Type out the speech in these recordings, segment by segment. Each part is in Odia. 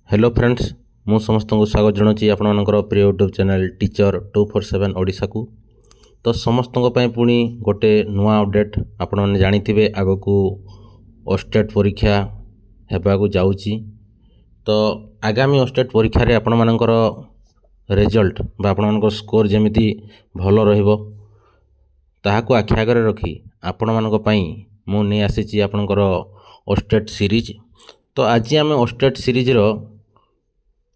हेलो फ्रेंड्स मु समस्त को स्वागत जनाऊँगी आपणकर प्रिय यूट्यूब चैनल टीचर 247 ओडिशा को। तो समस्त पुणी गोटे नुआ अपडेट आपण मैंने जानी आग को ओस्टेट परीक्षा होगा जाऊँगी। तो आगामी ओस्टेट परीक्षा आपण मानकर रिजल्ट बा आपण मानकर स्कोर जमी भल रहिबो ताहाको आखि आगे रखी आपण मानक पई मु नहीं आसी आपणकर ओस्टेट सीरीज। तो आज आम ओस्टेट सीरीज रो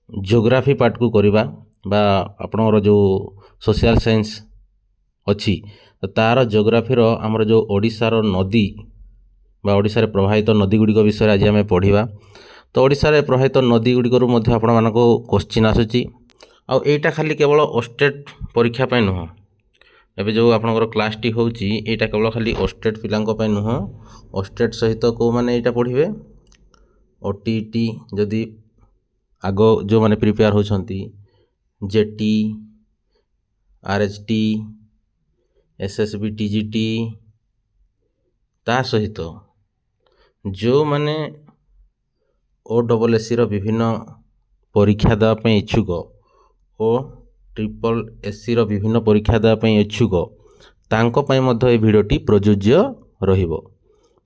जियोग्राफी पार्ट को करवा बा आपणकर जो सोशल साइंस अच्छी तो तार जियोग्राफी रो आमर जो ओडिशार नदी बा ओडिशा रे प्रवाहित नदी गुड़िक विषय आज आम पढ़ा। तो ओडिशा रे प्रवाहित नदी गुड़िक आपण मानक क्वेश्चन आसूची आउ एटा खाली केवल ओस्टेट परीक्षा पई नुह एबे जो आपणकर क्लास टी होची एटा केवल खाली ओस्टेट पिलांको पई नुह ओस्टेट सहित को माने एटा पढ़िबे ओटीटी जदि आगो जो माने prepare होछंती jetty RHT SSB TGT ता सहित जो माने ओडब्ल्यूएससी रो विभिन्न परीक्षा देवा पई इच्छुक ओ ट्रिपल एससी रो विभिन्न परीक्षा देवा पई इच्छुक तांको पई मध्य ए भिडियोटी प्रयोज्य रहिबो।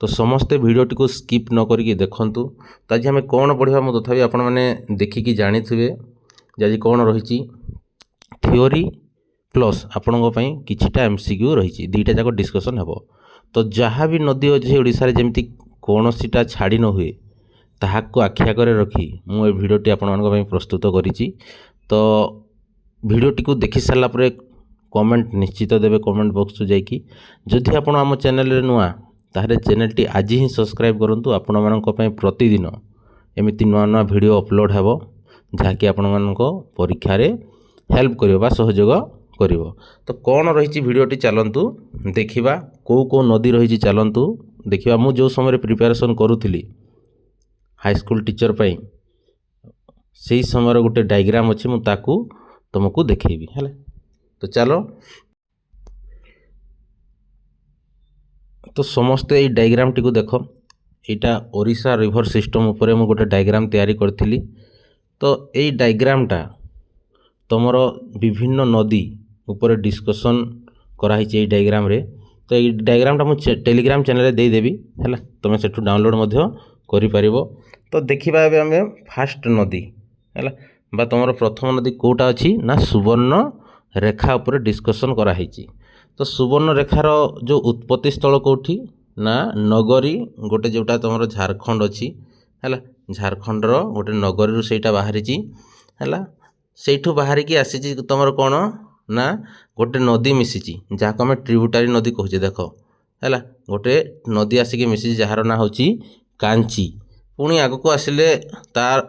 तो समस्ते भिडियोटी को स्किप न करिकी देखंतु। तो आज आम कौन पढ़ा मुझे तथापि आपण मैंने देखिकी जानी थे आज कौन रही थियोरी प्लस आपण किछिटा एमसीक्यू रही दुईटा जाक डिस्कसन हेबो। तो जहाँ भी नदी अच्छे ओडिशा रे जेमती कौनसीटा छाड़ी न हुए ताहाको आखि आगे रखी मु ए भिडियोटी आपण प्रस्तुत करिछि। तो भिडियोटी को देखि सारा पर कमेंट निश्चित देवे कमेंट बॉक्स को जाइकी जदि आपण आम चैनल रे नुआ ताहले चैनलटी आज ही सब्सक्राइब करंतु आपण मानक पई प्रतिदिन एमिति नुआ नुआ वीडियो अपलोड हेबो जहाँकि आपण मानक परीक्षा रे हेल्प करियो बा सहयोग करियो। तो कौन रही वीडियोटी चलंतु देखिबा को नदी रही चलंतु देखिबा। मु जो समय प्रिपरेशन करूथली हाई स्कूल टीचर पई सेही समय गोटे डायग्राम अछि मु ताकू तुमको देखैबी हैला। तो चलो तो समस्ते ये डायग्राम टी को देख यहाँ ओडिशा रिवर सिस्टम उपरे मु गोटे डायग्राम तैयारी करथिली। तो ये डायग्राम टा तुमर विभिन्न नदी उपरे डिस्कशन कराई ये डायग्राम रे। तो ये डायग्राम टा मु टेलीग्राम चैनल रे दे देबी हैला तुम सेठू डाउनलोड मध्य करि परिबो। तो देखिबा एबे हमें फास्ट नदी हैला बा तुमर प्रथम नदी कोटा अछि ना सुवर्ण रेखा उपरे डिस्कशन कराई। तो सुवर्ण रेखार जो उत्पत्ति स्थल कौटी ना नगरी गोटे जोटा तुम झारखंड अच्छी है झारखंड गोटे नगरी सेटा बाहरी है सेठू बाहरिकी आसी तुम कौन ना गोटे नदी मिसी जहाँ आम ट्रिब्यूटारी नदी कहचे देख है गोटे नदी आसिक मिसी जार ना हूँ कांची पुणी आग को आसिले तार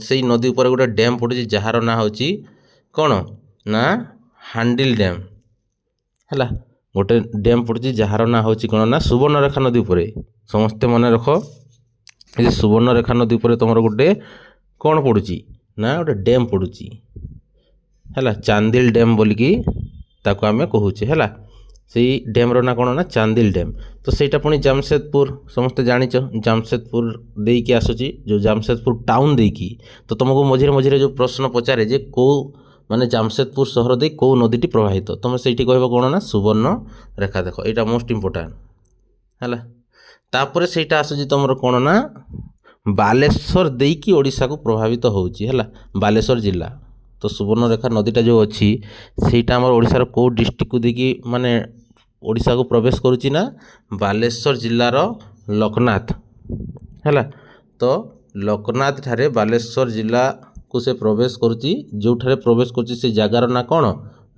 से नदी उपर गोटे डैम पड़े जार ना हूँ कौन ना हांडिल डैम है गोटे डैम पड़ी जार ना हूँ कौन ना सुवर्णरेखा नदी उपर समस्ते मन रख ये सुवर्णरेखा नदी उपर तुम गोटे कौन पड़ुची ना गोटे डैम पड़ुची है चांदिल डैम बोलिकी ताको आमे कहूचे है से डैम ना कौन ना चांदिल डैम। तो सेटा पुणी जामशेदपुर समस्ते जानिच जामशेदपुर देकी आसुची जो जामशेदपुर टाउन देकी। तो तुमको मझे मझे जो प्रश्न पचारे जे को माने जामशेदपुर सहर दे कौ नदीटी प्रवाहित तुम से कह कौन ना सुवर्ण रेखा देख यहाँ मोस्ट इम्पोर्टाट है तापर से आसूँ तुम कौन ना बालेश्वर देकी ओडिशा को प्रभावित होउची है बालेश्वर जिला। तो सुवर्ण रेखा नदीटा जो अच्छी सेटा आम ओडिशार कौ डिस्ट्रिक्ट को देकी माने ओडिशा को प्रवेश करुच्ची ना बालेश्वर जिलार लोकनाथ है। तो लोकनाथ ठारे बालेश्वर जिला को से प्रवेश करुच्ची जो ठारे प्रवेश करुच्ची से जगार ना कौन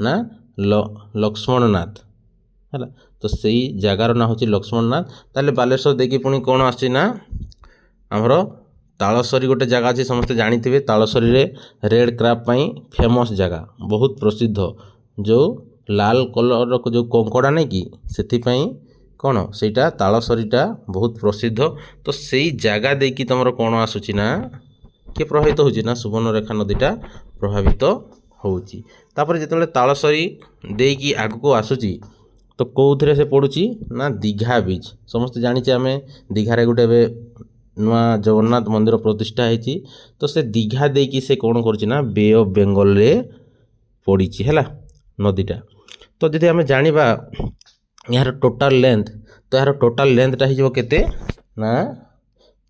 ना लक्ष्मणनाथ है। तो सही जगार ना हूँ लक्ष्मणनाथ ताले बालेश्वर देखी पुणी कौन आसी ना आमर तालसरी गोटे जगह अच्छी समस्ते जानी तालसरी रे रेड क्राप पाई फेमस जगह बहुत प्रसिद्ध जो लाल कलर को जो कंकड़ा नहीं कि से कौन सेटा तालसरीटा बहुत प्रसिद्ध। तो सही जगह देकी तुम कौन आसूची ना किए प्रभावित होची ना सुवर्णरेखा नदीटा प्रभावित होची। तापर जिते तालसरी देकी आग को आसूची तो कौन से पड़ुची ना दीघा बीच समस्ते जानी आम दीघारे गोटे ନୂଆ ଜଗନ୍ନାଥ ମନ୍ଦିର ପ୍ରତିଷ୍ଠା ହେଇଛି। ତ ସେ ଦୀଘା ଦେଇକି ସେ କ'ଣ କରୁଛି ନା ବେ ଅଫ୍ ବେଙ୍ଗଲରେ ପଡ଼ିଛି ହେଲା ନଦୀଟା। ତ ଯଦି ଆମେ ଜାଣିବା ଏହାର ଟୋଟାଲ୍ ଲେନ୍ଥ, ତ ଏହାର ଟୋଟାଲ୍ ଲେନ୍ଥଟା ହେଇଯିବ କେତେ ନା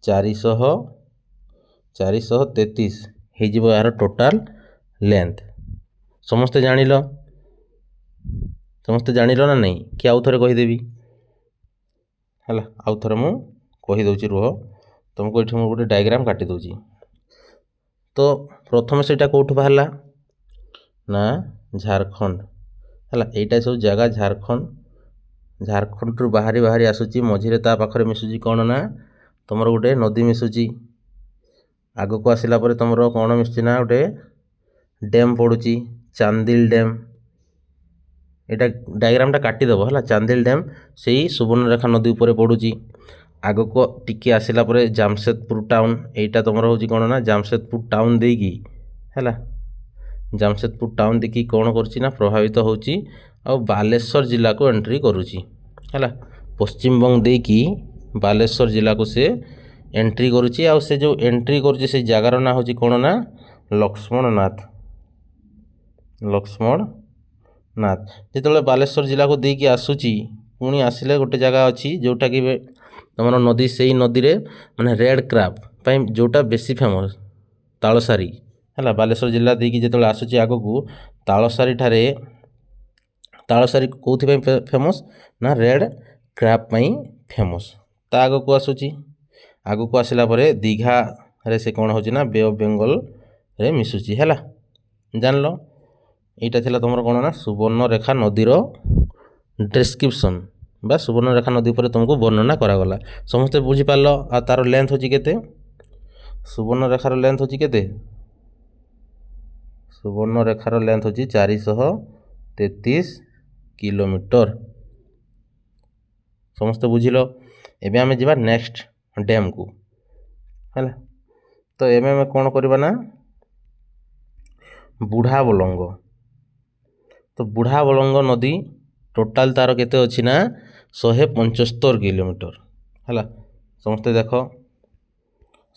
433 ହେଇଯିବ ଏହାର ଟୋଟାଲ୍ ଲେନ୍ଥ। ସମସ୍ତେ ଜାଣିଲ ନା ନାହିଁ କି ଆଉ ଥରେ କହିଦେବି ହେଲା? ଆଉ ଥରେ ମୁଁ କହିଦେଉଛି, ରୁହ, ତୁମକୁ ଏଠି ମୁଁ ଗୋଟେ ଡାଇଗ୍ରାମ୍ କାଟି ଦେଉଛି। ତ ପ୍ରଥମେ ସେଇଟା କେଉଁଠୁ ବାହାରିଲା ନା ଝାଡ଼ଖଣ୍ଡ ହେଲା। ଏଇଟା ସବୁ ଜାଗା ଝାଡ଼ଖଣ୍ଡରୁ ବାହାରି ଆସୁଛି। ମଝିରେ ତା ପାଖରେ ମିଶୁଛି କ'ଣ ନା ତୁମର ଗୋଟେ ନଦୀ ମିଶୁଛି। ଆଗକୁ ଆସିଲା ପରେ ତୁମର କ'ଣ ମିଶୁଛି ନା ଗୋଟେ ଡ୍ୟାମ୍ ପଡ଼ୁଛି, ଚାନ୍ଦିଲ ଡ୍ୟାମ୍। ଏଇଟା ଡାଇଗ୍ରାମଟା କାଟିଦେବ ହେଲା। ଚାନ୍ଦିଲ ଡ୍ୟାମ୍ ସେଇ ସୁବର୍ଣ୍ଣରେଖା ନଦୀ ଉପରେ ପଡ଼ୁଛି। ଆଗକୁ ଟିକେ ଆସିଲା ପରେ ଜାମସେଦପୁର ଟାଉନ୍, ଏଇଟା ତୁମର ହେଉଛି କ'ଣ ନା ଜାମସେଦପୁର ଟାଉନ୍ ଦେଇକି ହେଲା, ଜାମସେଦପୁର ଟାଉନ୍ ଦେଇକି କ'ଣ କରୁଛି ନା ପ୍ରଭାବିତ ହେଉଛି ଆଉ ବାଲେଶ୍ୱର ଜିଲ୍ଲାକୁ ଏଣ୍ଟ୍ରି କରୁଛି ହେଲା। ପଶ୍ଚିମବଙ୍ଗ ଦେଇକି ବାଲେଶ୍ୱର ଜିଲ୍ଲାକୁ ସେ ଏଣ୍ଟ୍ରି କରୁଛି। ଆଉ ସେ ଯେଉଁ ଏଣ୍ଟ୍ରି କରୁଛି ସେଇ ଜାଗାର ନାଁ ହେଉଛି କ'ଣ ନା ଲକ୍ଷ୍ମଣନାଥ। ଯେତେବେଳେ ବାଲେଶ୍ୱର ଜିଲ୍ଲାକୁ ଦେଇକି ଆସୁଛି, ପୁଣି ଆସିଲେ ଗୋଟେ ଜାଗା ଅଛି ଯେଉଁଟାକି ତୁମର ନଦୀ, ସେଇ ନଦୀରେ ମାନେ ରେଡ଼୍ କ୍ରାବ୍ ପାଇଁ ଯେଉଁଟା ବେଶୀ ଫେମସ୍, ତାଳସାରୀ ହେଲା। ବାଲେଶ୍ୱର ଜିଲ୍ଲା ଦେଇକି ଯେତେବେଳେ ଆସୁଛି ଆଗକୁ, ତାଳସାରୀ କେଉଁଥିପାଇଁ ଫେମସ୍ ନା ରେଡ଼୍ କ୍ରାବ୍ ପାଇଁ ଫେମସ୍। ତା ଆଗକୁ ଆସିଲା ପରେ ଦୀଘାରେ ସେ କ'ଣ ହେଉଛି ନା ବେ ଅଫ୍ ବେଙ୍ଗଲରେ ମିଶୁଛି ହେଲା। ଜାଣିଲ, ଏଇଟା ଥିଲା ତୁମର କ'ଣ ନା ସୁବର୍ଣ୍ଣରେଖା ନଦୀର ଡେସ୍କ୍ରିପସନ୍ ବା ସୁବର୍ଣ୍ଣରେଖା ନଦୀ ଉପରେ ତୁମକୁ ବର୍ଣ୍ଣନା କରାଗଲା। ସମସ୍ତେ ବୁଝିପାରିଲ? ଆଉ ତା'ର ଲେନ୍ଥ ହେଉଛି କେତେ? ସୁବର୍ଣ୍ଣରେଖାର ଲେନ୍ଥ ହେଉଛି କେତେ? ସୁବର୍ଣ୍ଣରେଖାର ଲେନ୍ଥ ହେଉଛି 433 କିଲୋମିଟର। ସମସ୍ତେ ବୁଝିଲ? ଏବେ ଆମେ ଯିବା ନେକ୍ସଟ ଡ୍ୟାମ୍କୁ ହେଲା। ତ ଏବେ ଆମେ କ'ଣ କରିବା ନା ବୁଢ଼ାବଳଙ୍ଗ। ତ ବୁଢ଼ାବଳଙ୍ଗ ନଦୀ ଟୋଟାଲ୍ ତା'ର କେତେ ଅଛି ନା 175 କିଲୋମିଟର ହେଲା। ସମସ୍ତେ ଦେଖ,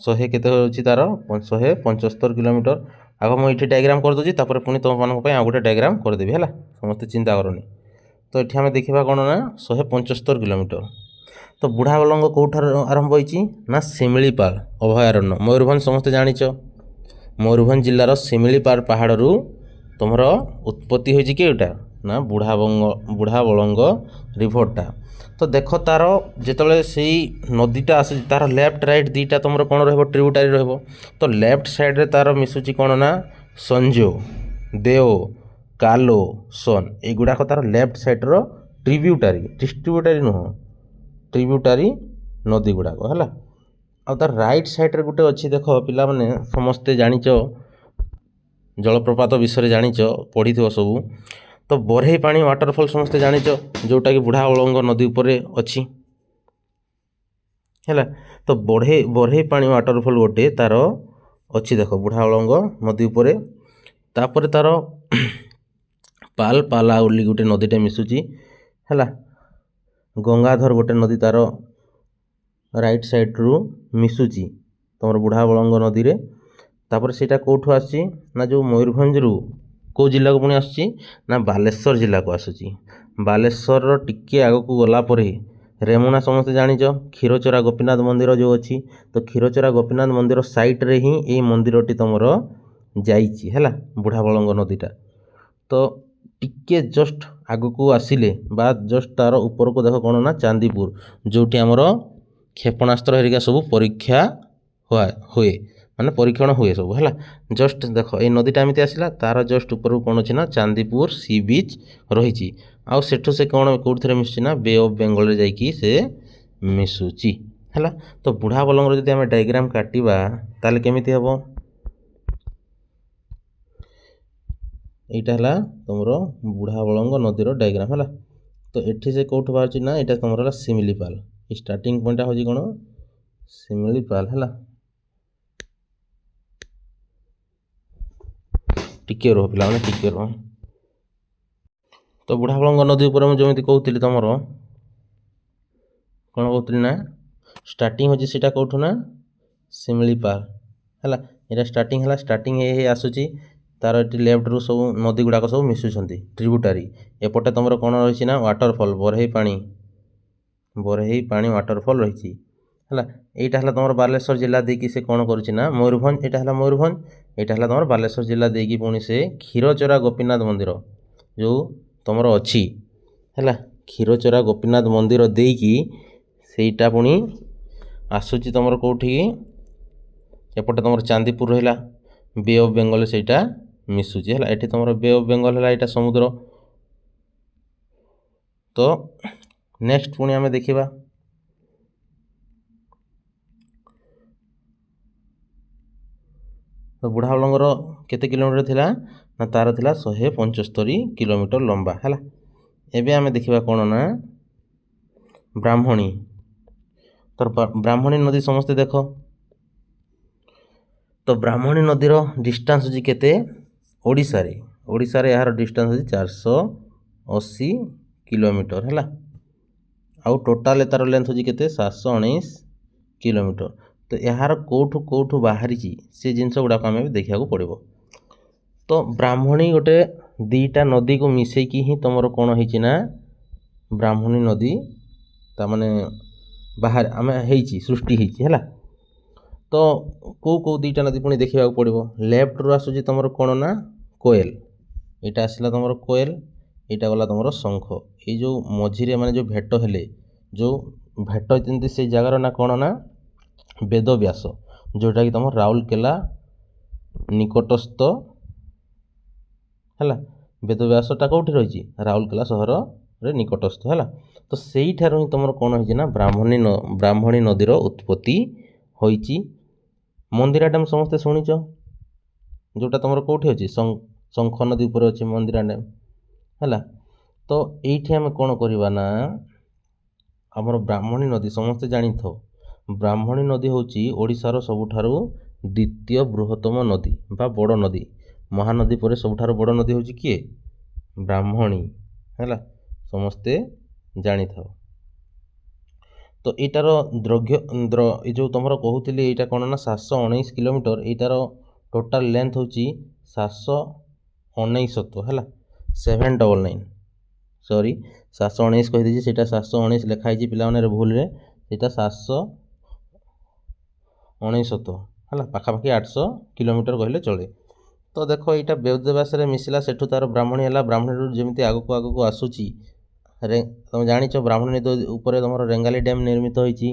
100 କେତେ ହେଉଛି ତା'ର 175 କିଲୋମିଟର। ଆଗ ମୁଁ ଏଠି ଡାଇଗ୍ରାମ୍ କରିଦେଉଛି, ତାପରେ ପୁଣି ତୁମମାନଙ୍କ ପାଇଁ ଆଉ ଗୋଟେ ଡାଇଗ୍ରାମ୍ କରିଦେବି ହେଲା। ସମସ୍ତେ ଚିନ୍ତା କରନି। ତ ଏଠି ଆମେ ଦେଖିବା କ'ଣ ନା 175 କିଲୋମିଟର। ତ ବୁଢ଼ାବଳଙ୍ଗ କେଉଁଠାରୁ ଆରମ୍ଭ ହୋଇଛି ନା ଶିମିଳିପାଳ ଅଭୟାରଣ୍ୟ, ମୟୂରଭଞ୍ଜ। ସମସ୍ତେ ଜାଣିଛ ମୟୂରଭଞ୍ଜ ଜିଲ୍ଲାର ଶିମିଳିପାଳ ପାହାଡ଼ରୁ ତୁମର ଉତ୍ପତ୍ତି ହୋଇଛି କି ଏଇଟା ନା ବୁଢ଼ାବଳଙ୍ଗ ରିଭରଟା। ତ ଦେଖ, ତା'ର ଯେତେବେଳେ ସେଇ ନଦୀଟା ଆସୁଛି, ତା'ର ଲେଫ୍ଟ ରାଇଟ୍ ଦୁଇଟା ତୁମର କ'ଣ ରହିବ ଟ୍ରିବ୍ୟୁଟାରି ରହିବ। ତ ଲେଫ୍ଟ ସାଇଡ଼୍ରେ ତା'ର ମିଶୁଛି କ'ଣ ନା ସଞ୍ଜୋ, ଦେଓ, କାଲୋ, ସୋନ୍। ଏଇଗୁଡ଼ାକ ତା'ର ଲେଫ୍ଟ ସାଇଡ଼୍ର ଡିଷ୍ଟ୍ରିବ୍ୟୁଟାରି ନୁହଁ, ଟ୍ରିବ୍ୟୁଟାରି ନଦୀ ଗୁଡ଼ାକ ହେଲା। ଆଉ ତା'ର ରାଇଟ୍ ସାଇଡ଼୍ରେ ଗୋଟେ ଅଛି, ଦେଖ ପିଲାମାନେ ସମସ୍ତେ ଜାଣିଛ, ଜଳପ୍ରପାତ ବିଷୟରେ ଜାଣିଛ, ପଢ଼ିଥିବ ସବୁ। ତ ବରେହି ପାଣି ୱାଟରଫଲ୍ ସମସ୍ତେ ଜାଣିଛ, ଯେଉଁଟାକି ବୁଢ଼ାବଳଙ୍ଗ ନଦୀ ଉପରେ ଅଛି ହେଲା। ତ ବରେହି ପାଣି ୱାଟରଫଲ୍ ଗୋଟେ ତା'ର ଅଛି, ଦେଖ ବୁଢ଼ାବଳଙ୍ଗ ନଦୀ ଉପରେ। ତାପରେ ତା'ର ପାଲା ବୋଲି ଗୋଟେ ନଦୀଟେ ମିଶୁଛି ହେଲା। ଗଙ୍ଗାଧର ଗୋଟେ ନଦୀ ତା'ର ରାଇଟ୍ ସାଇଡ଼୍ରୁ ମିଶୁଛି ତୁମର ବୁଢ଼ାବଳଙ୍ଗ ନଦୀରେ। ତାପରେ ସେଇଟା କେଉଁଠୁ ଆସିଛି ନା ଯେଉଁ ମୟୂରଭଞ୍ଜରୁ କେଉଁ ଜିଲ୍ଲାକୁ ପୁଣି ଆସୁଛି ନା ବାଲେଶ୍ୱର ଜିଲ୍ଲାକୁ ଆସୁଛି। ବାଲେଶ୍ୱରର ଟିକେ ଆଗକୁ ଗଲା ପରେ ରେମୁଣା ସମସ୍ତେ ଜାଣିଛ, କ୍ଷୀରଚୋରା ଗୋପୀନାଥ ମନ୍ଦିର ଯେଉଁ ଅଛି। ତ କ୍ଷୀରଚୋରା ଗୋପୀନାଥ ମନ୍ଦିର ସାଇଟ୍ରେ ହିଁ ଏଇ ମନ୍ଦିରଟି ତୁମର ଯାଇଛି ହେଲା, ବୁଢ଼ାବଳଙ୍ଗ ନଦୀଟା। ତ ଟିକେ ଜଷ୍ଟ ଆଗକୁ ଆସିଲେ ବା ଜଷ୍ଟ ତା'ର ଉପରକୁ ଦେଖ କ'ଣ ନା ଚାନ୍ଦିପୁର, ଯେଉଁଠି ଆମର କ୍ଷେପଣାସ୍ତ୍ର ହେରିକା ସବୁ ପରୀକ୍ଷା ହୁଏ, ମାନେ ପରୀକ୍ଷଣ ହୁଏ ସବୁ ହେଲା। ଜଷ୍ଟ ଦେଖ ଏଇ ନଦୀଟା ଏମିତି ଆସିଲା, ତା'ର ଜଷ୍ଟ ଉପରକୁ କ'ଣ ଅଛି ନା ଚାନ୍ଦିପୁର ସି ବିଚ୍ ରହିଛି। ଆଉ ସେଠୁ ସେ କ'ଣ କେଉଁଥିରେ ମିଶୁଛି ନା ବେ ଅଫ୍ ବେଙ୍ଗଲରେ ଯାଇକି ସେ ମିଶୁଛି ହେଲା। ତ ବୁଢ଼ାବଳଙ୍ଗର ଯଦି ଆମେ ଡାଇଗ୍ରାମ୍ କାଟିବା ତାହେଲେ କେମିତି ହେବ? ଏଇଟା ହେଲା ତୁମର ବୁଢ଼ାବଳଙ୍ଗ ନଦୀର ଡାଇଗ୍ରାମ୍ ହେଲା। ତ ଏଠି ସେ କେଉଁଠୁ ବାହାରୁଛି ନା ଏଇଟା ତୁମର ହେଲା ଶିମିଳିପାଳ। এই ଷ୍ଟାର୍ଟିଂ ପଏଣ୍ଟଟା ହେଉଛି କ'ଣ ଶିମିଳିପାଳ ହେଲା। ଟିକେ ରୁହ ପିଲାମାନେ, ଟିକେ ରୁହ। ତ ବୁଢ଼ାବଳଙ୍ଗ ନଦୀ ଉପରେ ମୁଁ ଯେମିତି କହୁଥିଲି ତୁମର କ'ଣ କହୁଥିଲି ନା ଷ୍ଟାର୍ଟିଂ ହେଉଛି ସେଇଟା କେଉଁଠୁ ନା ଶିମିଳିପାଳ ହେଲା। ଏଇଟା ଷ୍ଟାର୍ଟିଂ ହେଲା, ଷ୍ଟାର୍ଟିଂ ହେଇ ଆସୁଛି ତାର ଏଠି ଲେଫ୍ଟରୁ ସବୁ ନଦୀ ଗୁଡ଼ାକ ସବୁ ମିଶୁଛନ୍ତି ଟ୍ରିବ୍ୟୁଟାରୀ। ଏପଟେ ତୁମର କ'ଣ ରହିଛି ନା ୱାଟରଫଲ୍ ବରେହି ପାଣି ୱାଟରଫଲ୍ ରହିଛି ହେଲା। ଏଇଟା ହେଲା ତୁମର ବାଲେଶ୍ୱର ଜିଲ୍ଲା ଦେଇକି ସେ କ'ଣ କରୁଛି ନା ମୟୂରଭଞ୍ଜ, ଏଇଟା ହେଲା ମୟୂରଭଞ୍ଜ, ଏଇଟା ହେଲା ତୁମର ବାଲେଶ୍ୱର ଜିଲ୍ଲା ଦେଇକି ପୁଣି ସେ କ୍ଷୀରଚୋରା ଗୋପୀନାଥ ମନ୍ଦିର ଯେଉଁ ତୁମର ଅଛି ହେଲା, କ୍ଷୀରଚୋରା ଗୋପୀନାଥ ମନ୍ଦିର ଦେଇକି ସେଇଟା ପୁଣି ଆସୁଛି ତୁମର କେଉଁଠିକି, ଏପଟେ ତୁମର ଚାନ୍ଦିପୁର ରହିଲା, ବେ ଅଫ୍ ବେଙ୍ଗଲ ସେଇଟା ମିଶୁଛି ହେଲା। ଏଠି ତୁମର ବେ ଅଫ୍ ବେଙ୍ଗଲ ହେଲା, ଏଇଟା ସମୁଦ୍ର। ତ ନେକ୍ସଟ ପୁଣି ଆମେ ଦେଖିବା ତ ବୁଢ଼ାବଳଙ୍ଗର କେତେ କିଲୋମିଟର ଥିଲା ନା ତାର ଥିଲା 175 କିଲୋମିଟର ଲମ୍ବା ହେଲା। ଏବେ ଆମେ ଦେଖିବା କ'ଣ ନା ବ୍ରାହ୍ମଣୀ। ତ ବ୍ରାହ୍ମଣୀ ନଦୀ ସମସ୍ତେ ଦେଖ, ତ ବ୍ରାହ୍ମଣୀ ନଦୀର ଡିଷ୍ଟାନ୍ସ ହେଉଛି କେତେ ଓଡ଼ିଶାରେ ଏହାର ଡିଷ୍ଟାନ୍ସ ହେଉଛି 480 କିଲୋମିଟର ହେଲା। ଆଉ ଟୋଟାଲ ତାର ଲେନ୍ଥ ହେଉଛି କେତେ 719 କିଲୋମିଟର। ତ ଏହାର କେଉଁଠୁ ବାହାରିଛି ସେ ଜିନିଷ ଗୁଡ଼ାକ ଆମେ ଦେଖିବାକୁ ପଡ଼ିବ। ତ ବ୍ରାହ୍ମଣୀ ଗୋଟେ ଦୁଇଟା ନଦୀକୁ ମିଶେଇକି ହିଁ ତୁମର କ'ଣ ହେଇଛି ନା ବ୍ରାହ୍ମଣୀ ନଦୀ ତାମାନେ ବାହାରେ ଆମେ ସୃଷ୍ଟି ହେଇଛି ହେଲା। ତ କେଉଁ ଦୁଇଟା ନଦୀ ପୁଣି ଦେଖିବାକୁ ପଡ଼ିବ। ଲେଫ୍ଟରୁ ଆସୁଛି ତୁମର କ'ଣ ନା କୋଏଲ, ଏଇଟା ଆସିଲା ତୁମର କୋଏଲ, ଏଇଟା ଗଲା ତୁମର ଶଙ୍ଖ। ଏଇ ଯେଉଁ ମଝିରେ ମାନେ ଯେଉଁ ଭେଟ ହେଲେ, ଯେଉଁ ଭେଟ ଯେମିତି ସେଇ ଜାଗାର ନା କ'ଣ ନା ବେଦବ୍ୟାସ, ଯେଉଁଟାକି ତୁମର ରାଉରକେଲା ନିକଟସ୍ଥ ହେଲା। ବେଦବ୍ୟାସଟା କେଉଁଠି ରହିଛି ରାଉରକେଲା ସହରରେ ନିକଟସ୍ଥ ହେଲା। ତ ସେଇଠାରୁ ହିଁ ତୁମର କ'ଣ ହେଇଛି ନା ବ୍ରାହ୍ମଣୀ ନଦୀର ଉତ୍ପତ୍ତି ହୋଇଛି। ମନ୍ଦିରା ଡ୍ୟାମ୍ ସମସ୍ତେ ଶୁଣିଛ, ଯେଉଁଟା ତୁମର କେଉଁଠି ଅଛି ଶଙ୍ଖ ନଦୀ ଉପରେ ଅଛି ମନ୍ଦିରା ଡ୍ୟାମ୍ ହେଲା। ତ ଏଇଠି ଆମେ କ'ଣ କରିବା ନା ଆମର ବ୍ରାହ୍ମଣୀ ନଦୀ ସମସ୍ତେ ଜାଣିଥାଉ, ବ୍ରାହ୍ମଣୀ ନଦୀ ହେଉଛି ଓଡ଼ିଶାର ସବୁଠାରୁ ଦ୍ୱିତୀୟ ବୃହତ୍ତମ ନଦୀ ବା ବଡ଼ ନଦୀ। ମହାନଦୀ ପରେ ସବୁଠାରୁ ବଡ଼ ନଦୀ ହେଉଛି କିଏ ବ୍ରାହ୍ମଣୀ ହେଲା, ସମସ୍ତେ ଜାଣିଥାଉ। ତ ଏଇଟାର ଏଇ ଯେଉଁ ତୁମର କହୁଥିଲି ଏଇଟା କ'ଣ ନା 719 କିଲୋମିଟର, ଏଇଟାର ଟୋଟାଲ ଲେନ୍ଥ ହେଉଛି 719 ହେଲା, 719 କହିଦେଇଛି, ସେଇଟା 719 ଲେଖା ହେଇଛି ପିଲାମାନେ ଭୁଲରେ, ସେଇଟା 719 ହେଲା, ପାଖାପାଖି 800 କିଲୋମିଟର କହିଲେ ଚଳେ। ତ ଦେଖ ଏଇଟା ବେଦବ୍ୟାସରେ ମିଶିଲା, ସେଠୁ ତାର ବ୍ରାହ୍ମଣୀ ହେଲା, ବ୍ରାହ୍ମଣୀରୁ ଯେମିତି ଆଗକୁ ଆସୁଛି ତୁମେ ଜାଣିଛ ବ୍ରାହ୍ମଣୀ ନଦୀ ଉପରେ ତୁମର ରେଙ୍ଗାଲି ଡ୍ୟାମ୍ ନିର୍ମିତ ହୋଇଛି,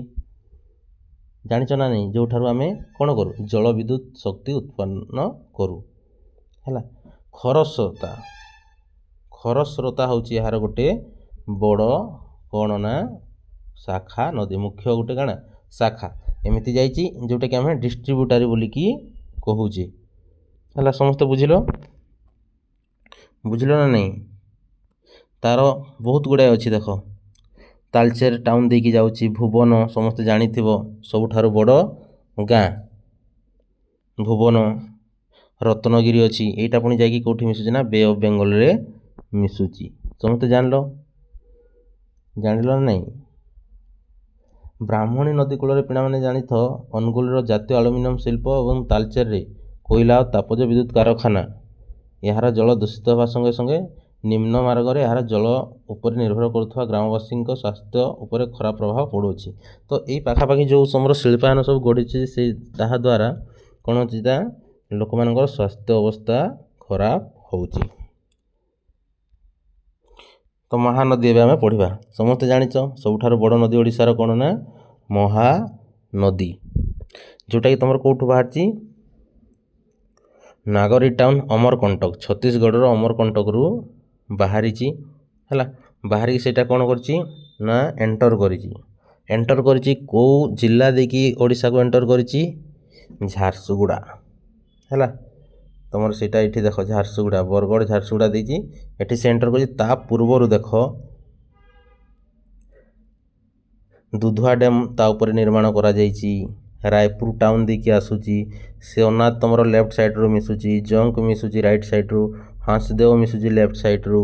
ଜାଣିଛ ନା ନାହିଁ, ଯେଉଁଠାରୁ ଆମେ କ'ଣ କରୁ ଜଳ ବିଦ୍ୟୁତ ଶକ୍ତି ଉତ୍ପନ୍ନ କରୁ ହେଲା। ଖରସ୍ରୋତା ହେଉଛି ଏହାର ଗୋଟେ ବଡ଼ କ'ଣ ନା ଶାଖା ନଦୀ, ମୁଖ୍ୟ ଗୋଟେ କ'ଣ ଶାଖା ଏମିତି ଯାଇଛି, ଯେଉଁଟାକି ଆମେ ଡିଷ୍ଟ୍ରିବ୍ୟୁଟାରୀ ବୋଲିକି କହୁଛେ ହେଲା। ସମସ୍ତେ ବୁଝିଲ ନା ନାହିଁ? ତାର ବହୁତ ଗୁଡ଼ାଏ ଅଛି ଦେଖ, ତାଳଚେର ଟାଉନ୍ ଦେଇକି ଯାଉଛି, ଭୁବନ ସମସ୍ତେ ଜାଣିଥିବ ସବୁଠାରୁ ବଡ଼ ଗାଁ ଭୁବନ, ରତ୍ନଗିରି ଅଛି, ଏଇଟା ପୁଣି ଯାଇକି କେଉଁଠି ମିଶୁଛି ନା ବେ ଅଫ୍ ବେଙ୍ଗଲରେ ମିଶୁଛି, ସମସ୍ତେ ଜାଣିଲ ନା ନାହିଁ? ବ୍ରାହ୍ମଣୀ ନଦୀ କୂଳରେ ପିଲାମାନେ ଜାଣିଥାଅ ଅନୁଗୁଳର ଜାତୀୟ ଆଲୁମିନିୟମ ଶିଳ୍ପ ଏବଂ ତାଳଚେରରେ କୋଇଲା ଓ ତାପଜ ବିଦ୍ୟୁତ କାରଖାନା, ଏହାର ଜଳ ଦୂଷିତ ହେବା ସଙ୍ଗେ ସଙ୍ଗେ ନିମ୍ନ ମାର୍ଗରେ ଏହାର ଜଳ ଉପରେ ନିର୍ଭର କରୁଥିବା ଗ୍ରାମବାସୀଙ୍କ ସ୍ୱାସ୍ଥ୍ୟ ଉପରେ ଖରାପ ପ୍ରଭାବ ପଡ଼ୁଛି। ତ ଏଇ ପାଖାପାଖି ଯେଉଁ ଆମର ଶିଳ୍ପାୟନ ସବୁ ଗଢ଼ିଛି ତାହା ଦ୍ୱାରା କ'ଣ ହେଉଛି ନା ଲୋକମାନଙ୍କର ସ୍ୱାସ୍ଥ୍ୟ ଅବସ୍ଥା ଖରାପ ହେଉଛି। ତ ମହାନଦୀ ଏବେ ଆମେ ପଢ଼ିବା। ସମସ୍ତେ ଜାଣିଛ ସବୁଠାରୁ ବଡ଼ ନଦୀ ଓଡ଼ିଶାର କ'ଣ ନା ମହାନଦୀ, ଯେଉଁଟାକି ତୁମର କେଉଁଠୁ ବାହାରିଛି ନାଗରୀ ଟାଉନ୍ ଅମରକଣ୍ଟକ, ଛତିଶଗଡ଼ର ଅମରକଣ୍ଟକରୁ ବାହାରିଛି ହେଲା। ବାହାରିକି ସେଇଟା କ'ଣ କରିଛି ନା ଏଣ୍ଟର କରିଛି କେଉଁ ଜିଲ୍ଲା ଦେଇକି ଓଡ଼ିଶାକୁ ଏଣ୍ଟର କରିଛି ଝାରସୁଗୁଡ଼ା ହେଲା। ତୁମର ସେଇଟା ଏଇଠି ଦେଖ ଝାରସୁଗୁଡ଼ା, ବରଗଡ଼ ଝାରସୁଗୁଡ଼ା ଦେଇଛି ଏଠି ସେ ଏଣ୍ଟର କରିଛି। ତା ପୂର୍ବରୁ ଦେଖ ଦୁଧୁଆ ଡ୍ୟାମ୍ ତା ଉପରେ ନିର୍ମାଣ କରାଯାଇଛି, ରାୟପୁର ଟାଉନ୍ ଦେଇକି ଆସୁଛି, ଶିବନାଥ ତୁମର ଲେଫ୍ଟ ସାଇଡ଼୍ରୁ ମିଶୁଛି, ଜଙ୍କ ମିଶୁଛି ରାଇଟ୍ ସାଇଡ଼୍ରୁ, ହାଁସଦେଓ ମିଶୁଛି ଲେଫ୍ଟ ସାଇଡ଼୍ରୁ,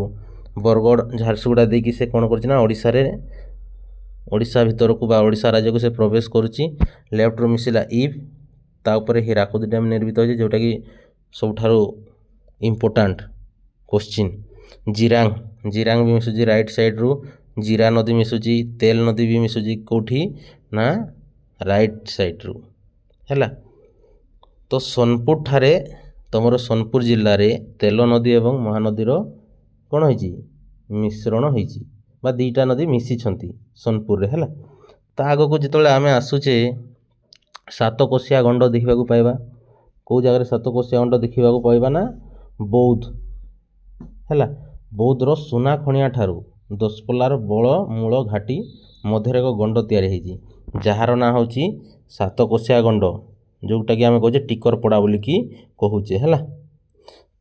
ବରଗଡ଼ ଝାରସୁଗୁଡ଼ା ଦେଇକି ସେ କ'ଣ କରୁଛି ନା ଓଡ଼ିଶା ଭିତରକୁ ବା ଓଡ଼ିଶା ରାଜ୍ୟକୁ ସେ ପ୍ରବେଶ କରୁଛି। ଲେଫ୍ଟରୁ ମିଶିଲା ଇବ୍, ତା ଉପରେ ହୀରାକୁଦ ଡ୍ୟାମ୍ ନିର୍ମିତ ହୋଇଛି, ଯେଉଁଟାକି ସବୁଠାରୁ ଇମ୍ପୋର୍ଟାଣ୍ଟ କୋଶ୍ଚିନ୍। ଜିରାଙ୍ଗ ବି ମିଶୁଛି ରାଇଟ୍ ସାଇଡ଼୍ରୁ, ଜିରା ନଦୀ ମିଶୁଛି, ତେଲ ନଦୀ ବି ମିଶୁଛି କେଉଁଠି ନା ରାଇଟ୍ ସାଇଡ଼୍ରୁ ହେଲା। ତ ସୋନପୁର ଠାରେ ତୁମର ସୋନପୁର ଜିଲ୍ଲାରେ ତେଲ ନଦୀ ଏବଂ ମହାନଦୀର କ'ଣ ହେଇଛି ମିଶ୍ରଣ ହେଇଛି, ବା ଦୁଇଟା ନଦୀ ମିଶିଛନ୍ତି ସୋନପୁରରେ ହେଲା। ତା ଆଗକୁ ଯେତେବେଳେ ଆମେ ଆସୁଛେ ସାତକୋଶିଆ ଗଣ୍ଡ ଦେଖିବାକୁ ପାଇବା। କେଉଁ ଜାଗାରେ ସାତକୋଶିଆ ଗଣ୍ଡ ଦେଖିବାକୁ ପାଇବା ନା ବୌଦ୍ଧ ହେଲା। ବୌଦ୍ଧର ସୁନାଖଣିଆ ଠାରୁ ଦଶପଲ୍ଲାର ବଳମୂଳ ଘାଟି ମଧ୍ୟରେ ଏକ ଗଣ୍ଡ ତିଆରି ହେଇଛି, ଯାହାର ନାଁ ହେଉଛି ସାତକୋଶିଆ ଗଣ୍ଡ, ଯେଉଁଟାକି ଆମେ କହୁଛେ ଟିକରପଡ଼ା ବୋଲିକି କହୁଛେ ହେଲା।